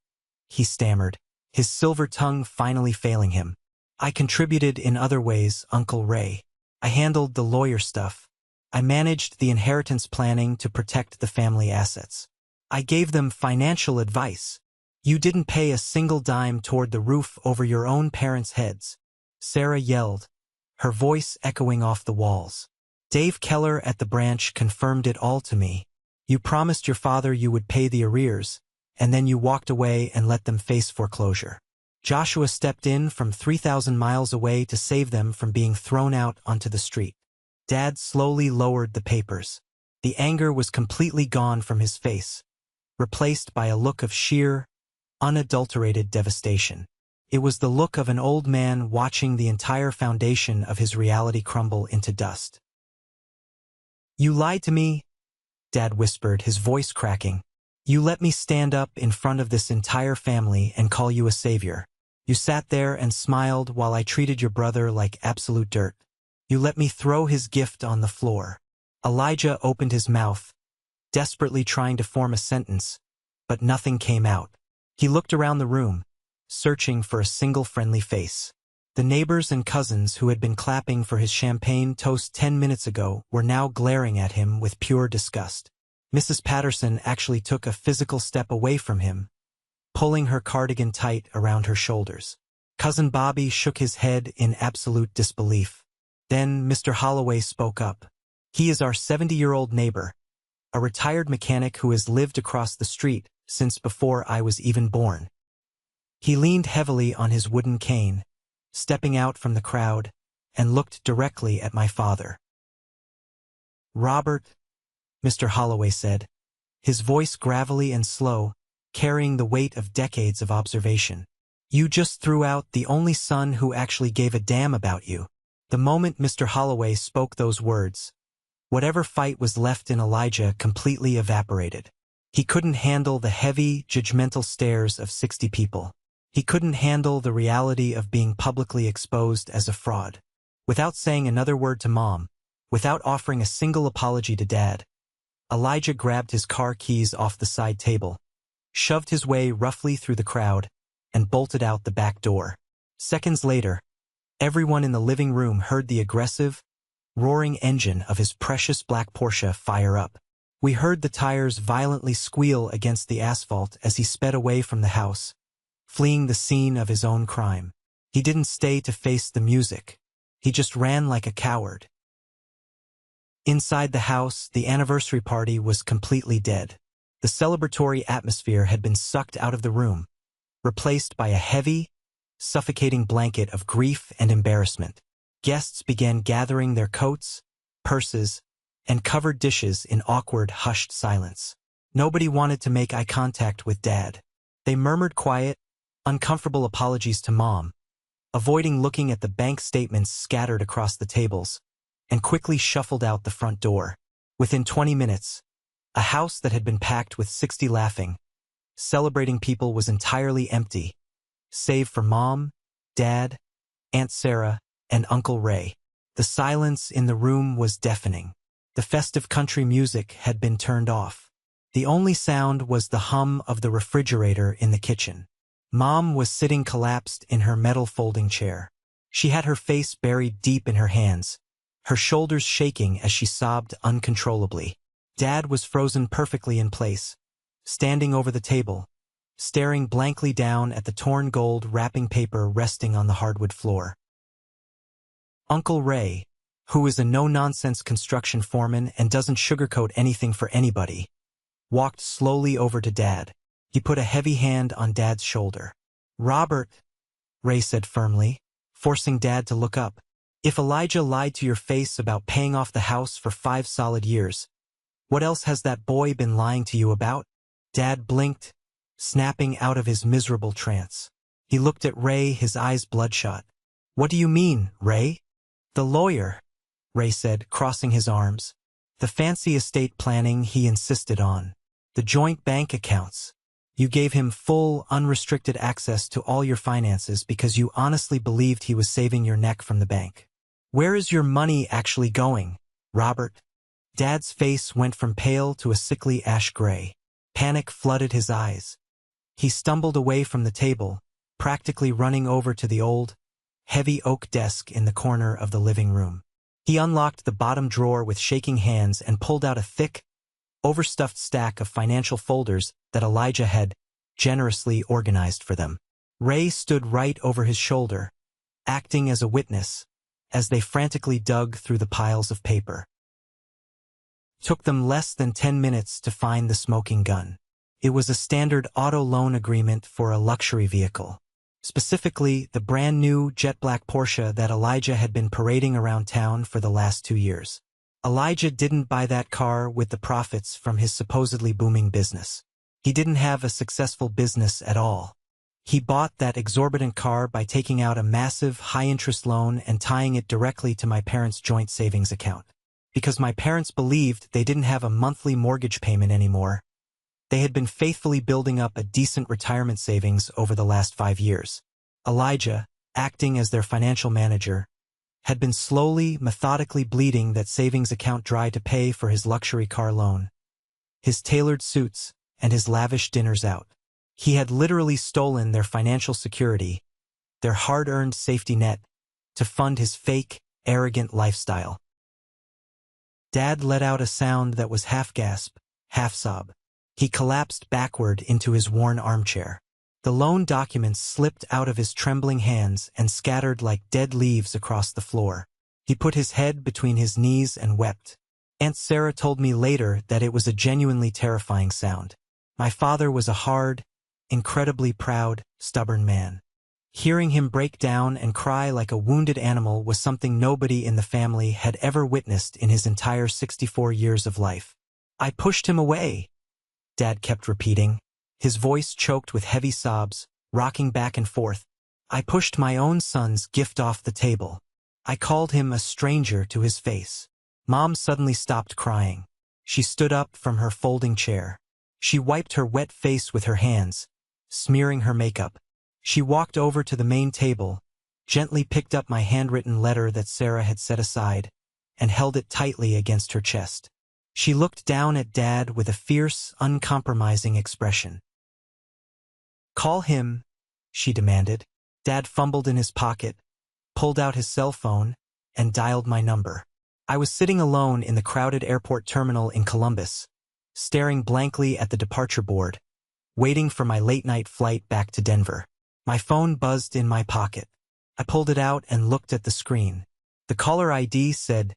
he stammered, his silver tongue finally failing him. "I contributed in other ways, Uncle Ray. I handled the lawyer stuff. I managed the inheritance planning to protect the family assets. I gave them financial advice. You didn't pay a single dime toward the roof over your own parents' heads," Sarah yelled, her voice echoing off the walls. "Dave Keller at the branch confirmed it all to me. You promised your father you would pay the arrears, and then you walked away and let them face foreclosure. Joshua stepped in from 3,000 miles away to save them from being thrown out onto the street." Dad slowly lowered the papers. The anger was completely gone from his face, replaced by a look of sheer, unadulterated devastation. It was the look of an old man watching the entire foundation of his reality crumble into dust. "You lied to me, Dad whispered, his voice cracking. You let me stand up in front of this entire family and call you a savior. You sat there and smiled while I treated your brother like absolute dirt. You let me throw his gift on the floor. Elijah opened his mouth, desperately trying to form a sentence, but nothing came out. He looked around the room, searching for a single friendly face. The neighbors and cousins who had been clapping for his champagne toast 10 minutes ago were now glaring at him with pure disgust. Mrs. Patterson actually took a physical step away from him, pulling her cardigan tight around her shoulders. Cousin Bobby shook his head in absolute disbelief. Then Mr. Holloway spoke up. He is our 70-year-old neighbor, a retired mechanic who has lived across the street since before I was even born. He leaned heavily on his wooden cane, stepping out from the crowd, and looked directly at my father. Robert, Mr. Holloway said, his voice gravelly and slow, carrying the weight of decades of observation. You just threw out the only son who actually gave a damn about you. The moment Mr. Holloway spoke those words, whatever fight was left in Elijah completely evaporated. He couldn't handle the heavy, judgmental stares of 60 people. He couldn't handle the reality of being publicly exposed as a fraud. Without saying another word to Mom, without offering a single apology to Dad, Elijah grabbed his car keys off the side table, shoved his way roughly through the crowd, and bolted out the back door. Seconds later, everyone in the living room heard the aggressive, roaring engine of his precious black Porsche fire up. We heard the tires violently squeal against the asphalt as he sped away from the house, fleeing the scene of his own crime. He didn't stay to face the music. He just ran like a coward. Inside the house, the anniversary party was completely dead. The celebratory atmosphere had been sucked out of the room, replaced by a heavy, suffocating blanket of grief and embarrassment. Guests began gathering their coats, purses, and covered dishes in awkward, hushed silence. Nobody wanted to make eye contact with Dad. They murmured quiet, uncomfortable apologies to Mom, avoiding looking at the bank statements scattered across the tables, and quickly shuffled out the front door. Within 20 minutes, a house that had been packed with 60 laughing, celebrating people was entirely empty, save for Mom, Dad, Aunt Sarah, and Uncle Ray. The silence in the room was deafening. The festive country music had been turned off. The only sound was the hum of the refrigerator in the kitchen. Mom was sitting collapsed in her metal folding chair. She had her face buried deep in her hands, her shoulders shaking as she sobbed uncontrollably. Dad was frozen perfectly in place, standing over the table, staring blankly down at the torn gold wrapping paper resting on the hardwood floor. Uncle Ray, who is a no-nonsense construction foreman and doesn't sugarcoat anything for anybody, walked slowly over to Dad. He put a heavy hand on Dad's shoulder. Robert, Ray said firmly, forcing Dad to look up. If Elijah lied to your face about paying off the house for 5 solid years, what else has that boy been lying to you about? Dad blinked, snapping out of his miserable trance. He looked at Ray, his eyes bloodshot. What do you mean, Ray? The lawyer, Ray said, crossing his arms. The fancy estate planning he insisted on. The joint bank accounts. You gave him full, unrestricted access to all your finances because you honestly believed he was saving your neck from the bank. Where is your money actually going, Robert? Dad's face went from pale to a sickly ash gray. Panic flooded his eyes. He stumbled away from the table, practically running over to the old, heavy oak desk in the corner of the living room. He unlocked the bottom drawer with shaking hands and pulled out a thick, overstuffed stack of financial folders that Elijah had generously organized for them. Ray stood right over his shoulder, acting as a witness, as they frantically dug through the piles of paper. Took them less than 10 minutes to find the smoking gun. It was a standard auto loan agreement for a luxury vehicle. Specifically, the brand new jet black Porsche that Elijah had been parading around town for the last 2 years. Elijah didn't buy that car with the profits from his supposedly booming business. He didn't have a successful business at all. He bought that exorbitant car by taking out a massive, high-interest loan and tying it directly to my parents' joint savings account. because my parents believed they didn't have a monthly mortgage payment anymore. They had been faithfully building up a decent retirement savings over the last 5 years. Elijah, acting as their financial manager, had been slowly, methodically bleeding that savings account dry to pay for his luxury car loan, his tailored suits, and his lavish dinners out. He had literally stolen their financial security, their hard-earned safety net, to fund his fake, arrogant lifestyle. Dad let out a sound that was half gasp, half sob. He collapsed backward into his worn armchair. The loan documents slipped out of his trembling hands and scattered like dead leaves across the floor. He put his head between his knees and wept. Aunt Sarah told me later that it was a genuinely terrifying sound. My father was a hard, incredibly proud, stubborn man. Hearing him break down and cry like a wounded animal was something nobody in the family had ever witnessed in his entire 64 years of life. "I pushed him away," Dad kept repeating, his voice choked with heavy sobs, rocking back and forth. "I pushed my own son's gift off the table. I called him a stranger to his face." Mom suddenly stopped crying. She stood up from her folding chair. She wiped her wet face with her hands, smearing her makeup. She walked over to the main table, gently picked up my handwritten letter that Sarah had set aside, and held it tightly against her chest. She looked down at Dad with a fierce, uncompromising expression. "Call him," she demanded. Dad fumbled in his pocket, pulled out his cell phone, and dialed my number. I was sitting alone in the crowded airport terminal in Columbus, staring blankly at the departure board, waiting for my late-night flight back to Denver. My phone buzzed in my pocket. I pulled it out and looked at the screen. The caller ID said,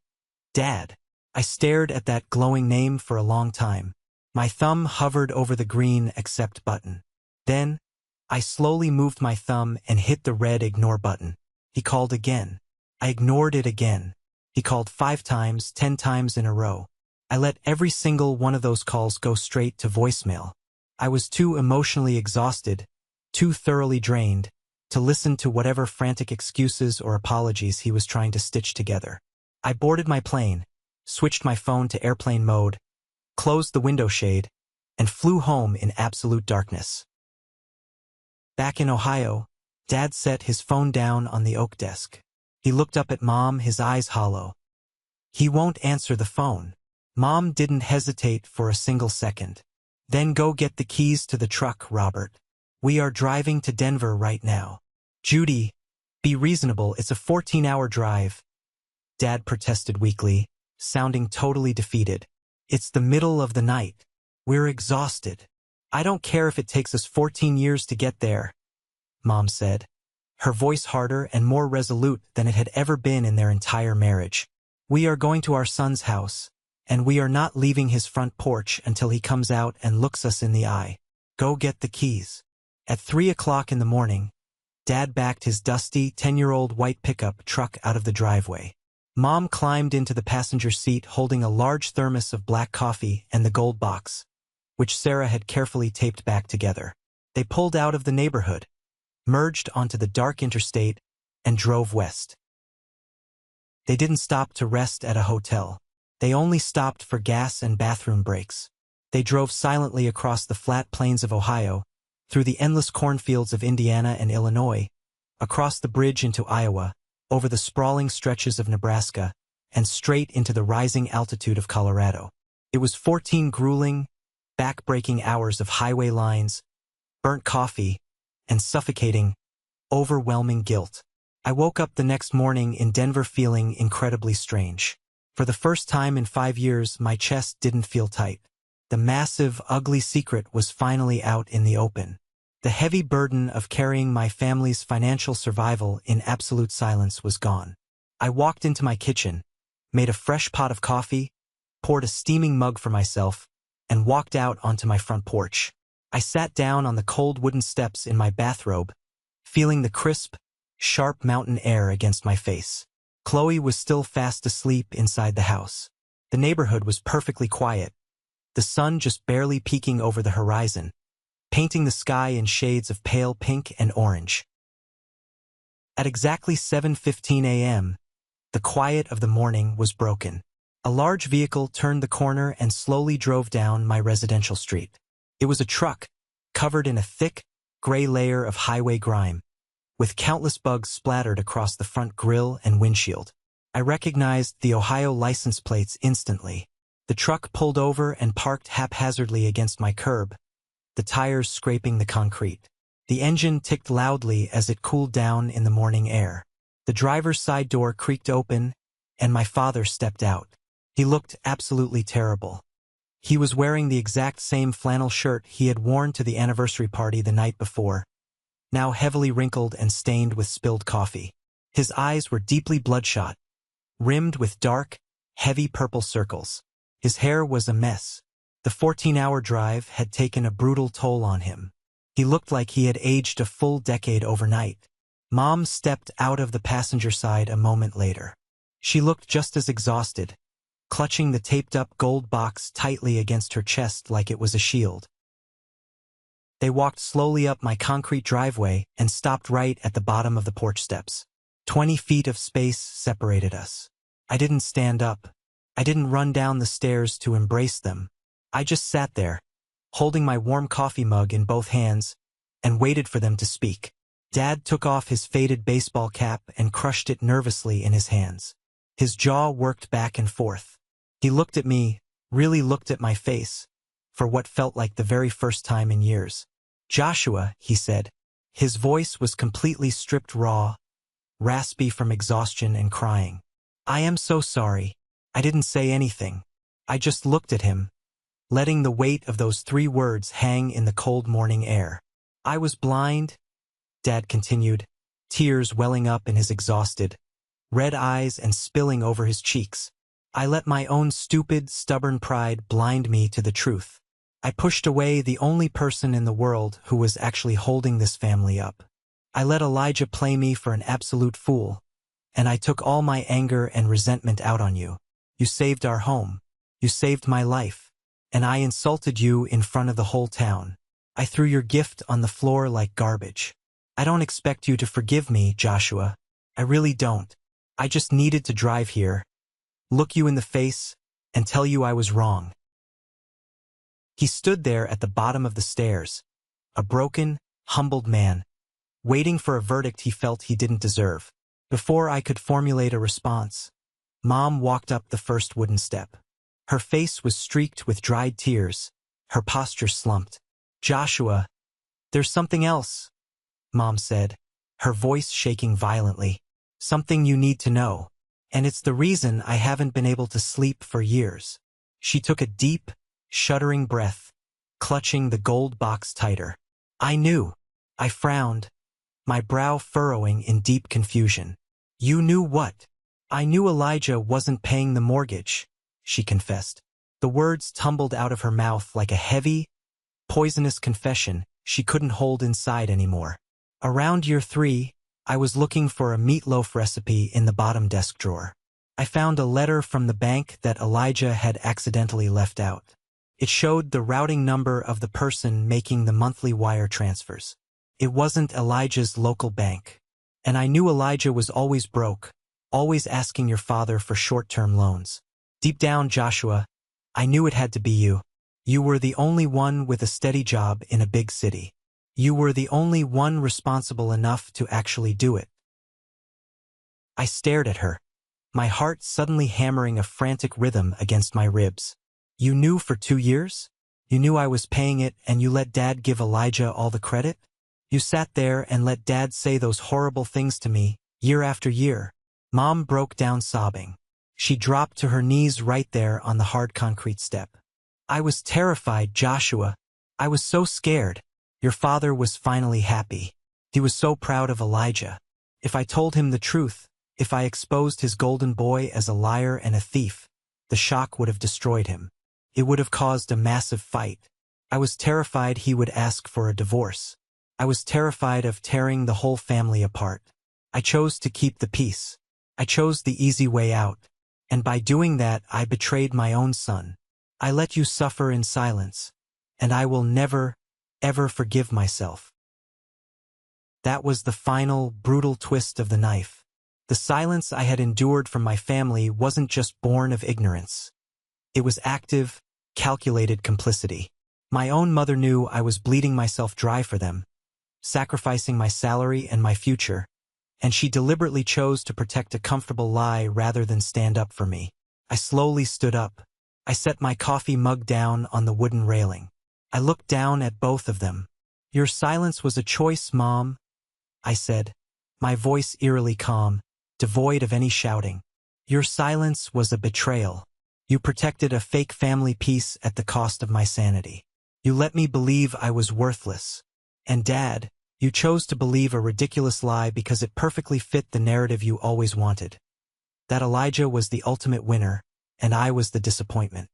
"Dad." I stared at that glowing name for a long time. My thumb hovered over the green accept button. Then, I slowly moved my thumb and hit the red ignore button. He called again. I ignored it again. He called 5 times, 10 times in a row. I let every single one of those calls go straight to voicemail. I was too emotionally exhausted, too thoroughly drained, to listen to whatever frantic excuses or apologies he was trying to stitch together. I boarded my plane, switched my phone to airplane mode, closed the window shade, and flew home in absolute darkness. Back in Ohio, Dad set his phone down on the oak desk. He looked up at Mom, his eyes hollow. "He won't answer the phone." Mom didn't hesitate for a single second. "Then go get the keys to the truck, Robert. We are driving to Denver right now." "Judy, be reasonable, it's a 14-hour drive," Dad protested weakly, sounding totally defeated. "It's the middle of the night. We're exhausted." "I don't care if it takes us 14 years to get there," Mom said, her voice harder and more resolute than it had ever been in their entire marriage. "We are going to our son's house, and we are not leaving his front porch until he comes out and looks us in the eye. Go get the keys." At 3 o'clock in the morning, Dad backed his dusty, 10-year-old white pickup truck out of the driveway. Mom climbed into the passenger seat holding a large thermos of black coffee and the gold box, which Sarah had carefully taped back together. They pulled out of the neighborhood, merged onto the dark interstate, and drove west. They didn't stop to rest at a hotel. They only stopped for gas and bathroom breaks. They drove silently across the flat plains of Ohio, through the endless cornfields of Indiana and Illinois, across the bridge into Iowa, over the sprawling stretches of Nebraska, and straight into the rising altitude of Colorado. It was 14 grueling, back-breaking hours of highway lines, burnt coffee, and suffocating, overwhelming guilt. I woke up the next morning in Denver feeling incredibly strange. For the first time in 5 years, my chest didn't feel tight. The massive, ugly secret was finally out in the open. The heavy burden of carrying my family's financial survival in absolute silence was gone. I walked into my kitchen, made a fresh pot of coffee, poured a steaming mug for myself, and walked out onto my front porch. I sat down on the cold wooden steps in my bathrobe, feeling the crisp, sharp mountain air against my face. Chloe was still fast asleep inside the house. The neighborhood was perfectly quiet, the sun just barely peeking over the horizon, painting the sky in shades of pale pink and orange. At exactly 7:15 a.m., the quiet of the morning was broken. A large vehicle turned the corner and slowly drove down my residential street. It was a truck, covered in a thick, gray layer of highway grime, with countless bugs splattered across the front grille and windshield. I recognized the Ohio license plates instantly. The truck pulled over and parked haphazardly against my curb, the tires scraping the concrete. The engine ticked loudly as it cooled down in the morning air. The driver's side door creaked open, and my father stepped out. He looked absolutely terrible. He was wearing the exact same flannel shirt he had worn to the anniversary party the night before, now heavily wrinkled and stained with spilled coffee. His eyes were deeply bloodshot, rimmed with dark, heavy purple circles. His hair was a mess. The 14-hour drive had taken a brutal toll on him. He looked like he had aged a full decade overnight. Mom stepped out of the passenger side a moment later. She looked just as exhausted, clutching the taped-up gold box tightly against her chest like it was a shield. They walked slowly up my concrete driveway and stopped right at the bottom of the porch steps. 20 feet of space separated us. I didn't stand up. I didn't run down the stairs to embrace them. I just sat there, holding my warm coffee mug in both hands, and waited for them to speak. Dad took off his faded baseball cap and crushed it nervously in his hands. His jaw worked back and forth. He looked at me, really looked at my face, for what felt like the very first time in years. "Joshua," he said. His voice was completely stripped raw, raspy from exhaustion and crying. "I am so sorry. I didn't say anything. I just looked at him, letting the weight of those 3 words hang in the cold morning air. I was blind," Dad continued, tears welling up in his exhausted, red eyes and spilling over his cheeks. "I let my own stupid, stubborn pride blind me to the truth. I pushed away the only person in the world who was actually holding this family up. I let Elijah play me for an absolute fool, and I took all my anger and resentment out on you. You saved our home. You saved my life. And I insulted you in front of the whole town. I threw your gift on the floor like garbage. I don't expect you to forgive me, Joshua. I really don't. I just needed to drive here, look you in the face, and tell you I was wrong." He stood there at the bottom of the stairs, a broken, humbled man, waiting for a verdict he felt he didn't deserve. Before I could formulate a response, Mom walked up the first wooden step. Her face was streaked with dried tears, her posture slumped. "Joshua, there's something else," Mom said, her voice shaking violently. "Something you need to know. And it's the reason I haven't been able to sleep for years." She took a deep, shuddering breath, clutching the gold box tighter. I knew. I frowned, my brow furrowing in deep confusion. "You knew what?" "I knew Elijah wasn't paying the mortgage," she confessed. The words tumbled out of her mouth like a heavy, poisonous confession she couldn't hold inside anymore. "Around year 3, I was looking for a meatloaf recipe in the bottom desk drawer. I found a letter from the bank that Elijah had accidentally left out. It showed the routing number of the person making the monthly wire transfers. It wasn't Elijah's local bank. And I knew Elijah was always broke, always asking your father for short-term loans. Deep down, Joshua, I knew it had to be you. You were the only one with a steady job in a big city. You were the only one responsible enough to actually do it." I stared at her, my heart suddenly hammering a frantic rhythm against my ribs. "You knew for 2 years? You knew I was paying it and you let Dad give Elijah all the credit? You sat there and let Dad say those horrible things to me, year after year." Mom broke down sobbing. She dropped to her knees right there on the hard concrete step. "I was terrified, Joshua. I was so scared. Your father was finally happy. He was so proud of Elijah. If I told him the truth, if I exposed his golden boy as a liar and a thief, the shock would have destroyed him. It would have caused a massive fight. I was terrified he would ask for a divorce. I was terrified of tearing the whole family apart. I chose to keep the peace. I chose the easy way out. And by doing that, I betrayed my own son. I let you suffer in silence, and I will never, ever forgive myself." That was the final, brutal twist of the knife. The silence I had endured from my family wasn't just born of ignorance. It was active, calculated complicity. My own mother knew I was bleeding myself dry for them, sacrificing my salary and my future, and she deliberately chose to protect a comfortable lie rather than stand up for me. I slowly stood up. I set my coffee mug down on the wooden railing. I looked down at both of them. "Your silence was a choice, Mom," I said, my voice eerily calm, devoid of any shouting. "Your silence was a betrayal. You protected a fake family peace at the cost of my sanity. You let me believe I was worthless. And Dad, you chose to believe a ridiculous lie because it perfectly fit the narrative you always wanted. That Elijah was the ultimate winner, and I was the disappointment."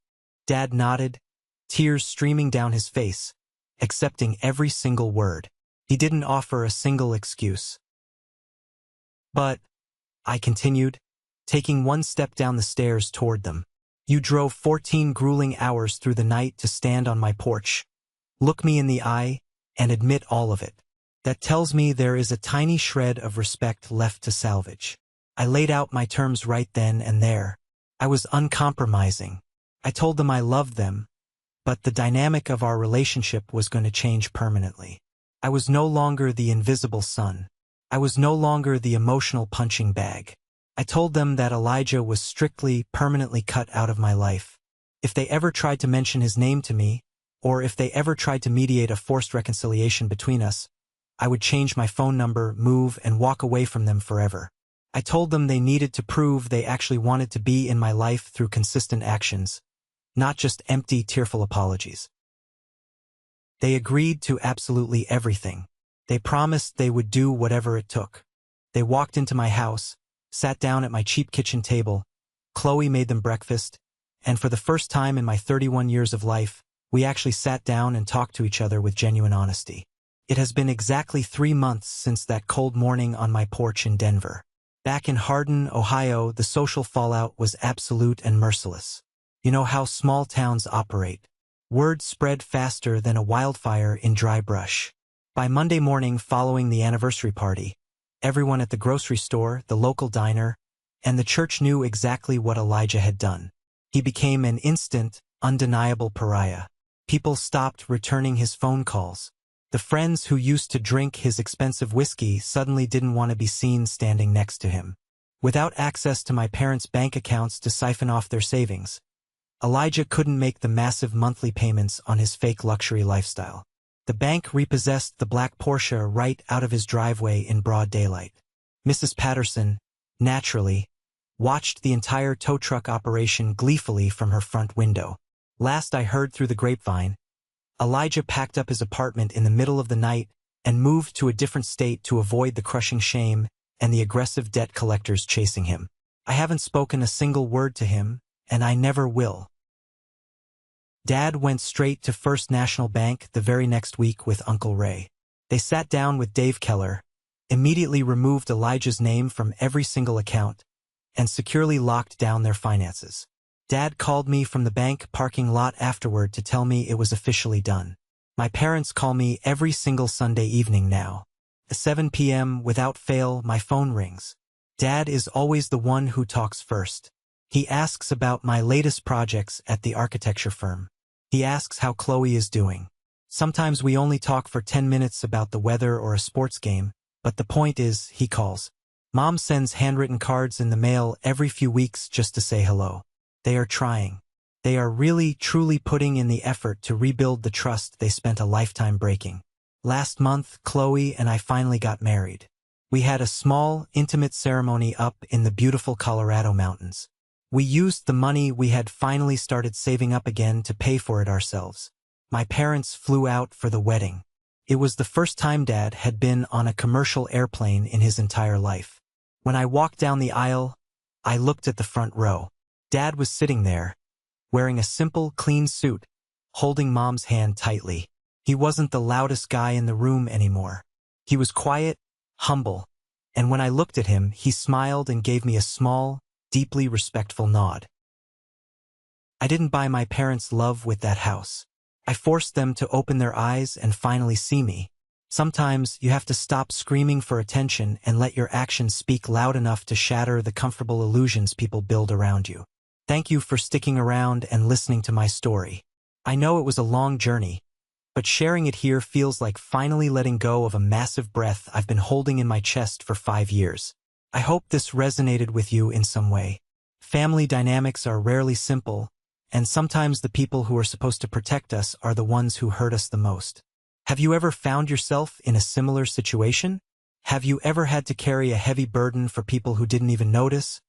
Dad nodded, tears streaming down his face, accepting every single word. He didn't offer a single excuse. "But," I continued, taking one step down the stairs toward them, "you drove 14 grueling hours through the night to stand on my porch, look me in the eye, and admit all of it. That tells me there is a tiny shred of respect left to salvage." I laid out my terms right then and there. I was uncompromising. I told them I loved them, but the dynamic of our relationship was going to change permanently. I was no longer the invisible son. I was no longer the emotional punching bag. I told them that Elijah was strictly, permanently cut out of my life. If they ever tried to mention his name to me, or if they ever tried to mediate a forced reconciliation between us, I would change my phone number, move, and walk away from them forever. I told them they needed to prove they actually wanted to be in my life through consistent actions, not just empty, tearful apologies. They agreed to absolutely everything. They promised they would do whatever it took. They walked into my house, sat down at my cheap kitchen table. Chloe made them breakfast, and for the first time in my 31 years of life, we actually sat down and talked to each other with genuine honesty. It has been exactly 3 months since that cold morning on my porch in Denver. Back in Hardin, Ohio, the social fallout was absolute and merciless. You know how small towns operate. Word spread faster than a wildfire in dry brush. By Monday morning following the anniversary party, everyone at the grocery store, the local diner, and the church knew exactly what Elijah had done. He became an instant, undeniable pariah. People stopped returning his phone calls. The friends who used to drink his expensive whiskey suddenly didn't want to be seen standing next to him. Without access to my parents' bank accounts to siphon off their savings, Elijah couldn't make the massive monthly payments on his fake luxury lifestyle. The bank repossessed the black Porsche right out of his driveway in broad daylight. Mrs. Patterson, naturally, watched the entire tow truck operation gleefully from her front window. Last I heard through the grapevine, Elijah packed up his apartment in the middle of the night and moved to a different state to avoid the crushing shame and the aggressive debt collectors chasing him. I haven't spoken a single word to him, and I never will. Dad went straight to First National Bank the very next week with Uncle Ray. They sat down with Dave Keller, immediately removed Elijah's name from every single account, and securely locked down their finances. Dad called me from the bank parking lot afterward to tell me it was officially done. My parents call me every single Sunday evening now. At 7 p.m., without fail, my phone rings. Dad is always the one who talks first. He asks about my latest projects at the architecture firm. He asks how Chloe is doing. Sometimes we only talk for 10 minutes about the weather or a sports game, but the point is, he calls. Mom sends handwritten cards in the mail every few weeks just to say hello. They are trying. They are really, truly putting in the effort to rebuild the trust they spent a lifetime breaking. Last month, Chloe and I finally got married. We had a small, intimate ceremony up in the beautiful Colorado mountains. We used the money we had finally started saving up again to pay for it ourselves. My parents flew out for the wedding. It was the first time Dad had been on a commercial airplane in his entire life. When I walked down the aisle, I looked at the front row. Dad was sitting there, wearing a simple, clean suit, holding Mom's hand tightly. He wasn't the loudest guy in the room anymore. He was quiet, humble, and when I looked at him, he smiled and gave me a small, deeply respectful nod. I didn't buy my parents love with that house. I forced them to open their eyes and finally see me. Sometimes you have to stop screaming for attention and let your actions speak loud enough to shatter the comfortable illusions people build around you. Thank you for sticking around and listening to my story. I know it was a long journey, but sharing it here feels like finally letting go of a massive breath I've been holding in my chest for 5 years. I hope this resonated with you in some way. Family dynamics are rarely simple, and sometimes the people who are supposed to protect us are the ones who hurt us the most. Have you ever found yourself in a similar situation? Have you ever had to carry a heavy burden for people who didn't even notice?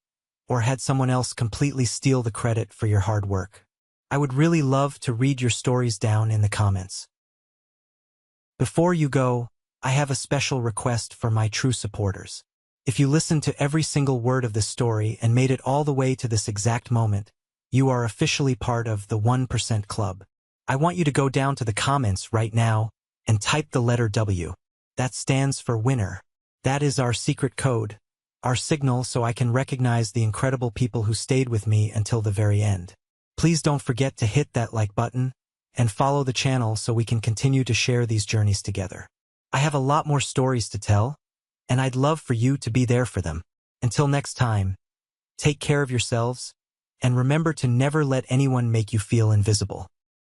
Or had someone else completely steal the credit for your hard work? I would really love to read your stories down in the comments. Before you go, I have a special request for my true supporters. If you listened to every single word of this story and made it all the way to this exact moment, you are officially part of the 1% Club. I want you to go down to the comments right now and type the letter W. That stands for winner. That is our secret code, our signal so I can recognize the incredible people who stayed with me until the very end. Please don't forget to hit that like button and follow the channel so we can continue to share these journeys together. I have a lot more stories to tell, and I'd love for you to be there for them. Until next time, take care of yourselves, and remember to never let anyone make you feel invisible.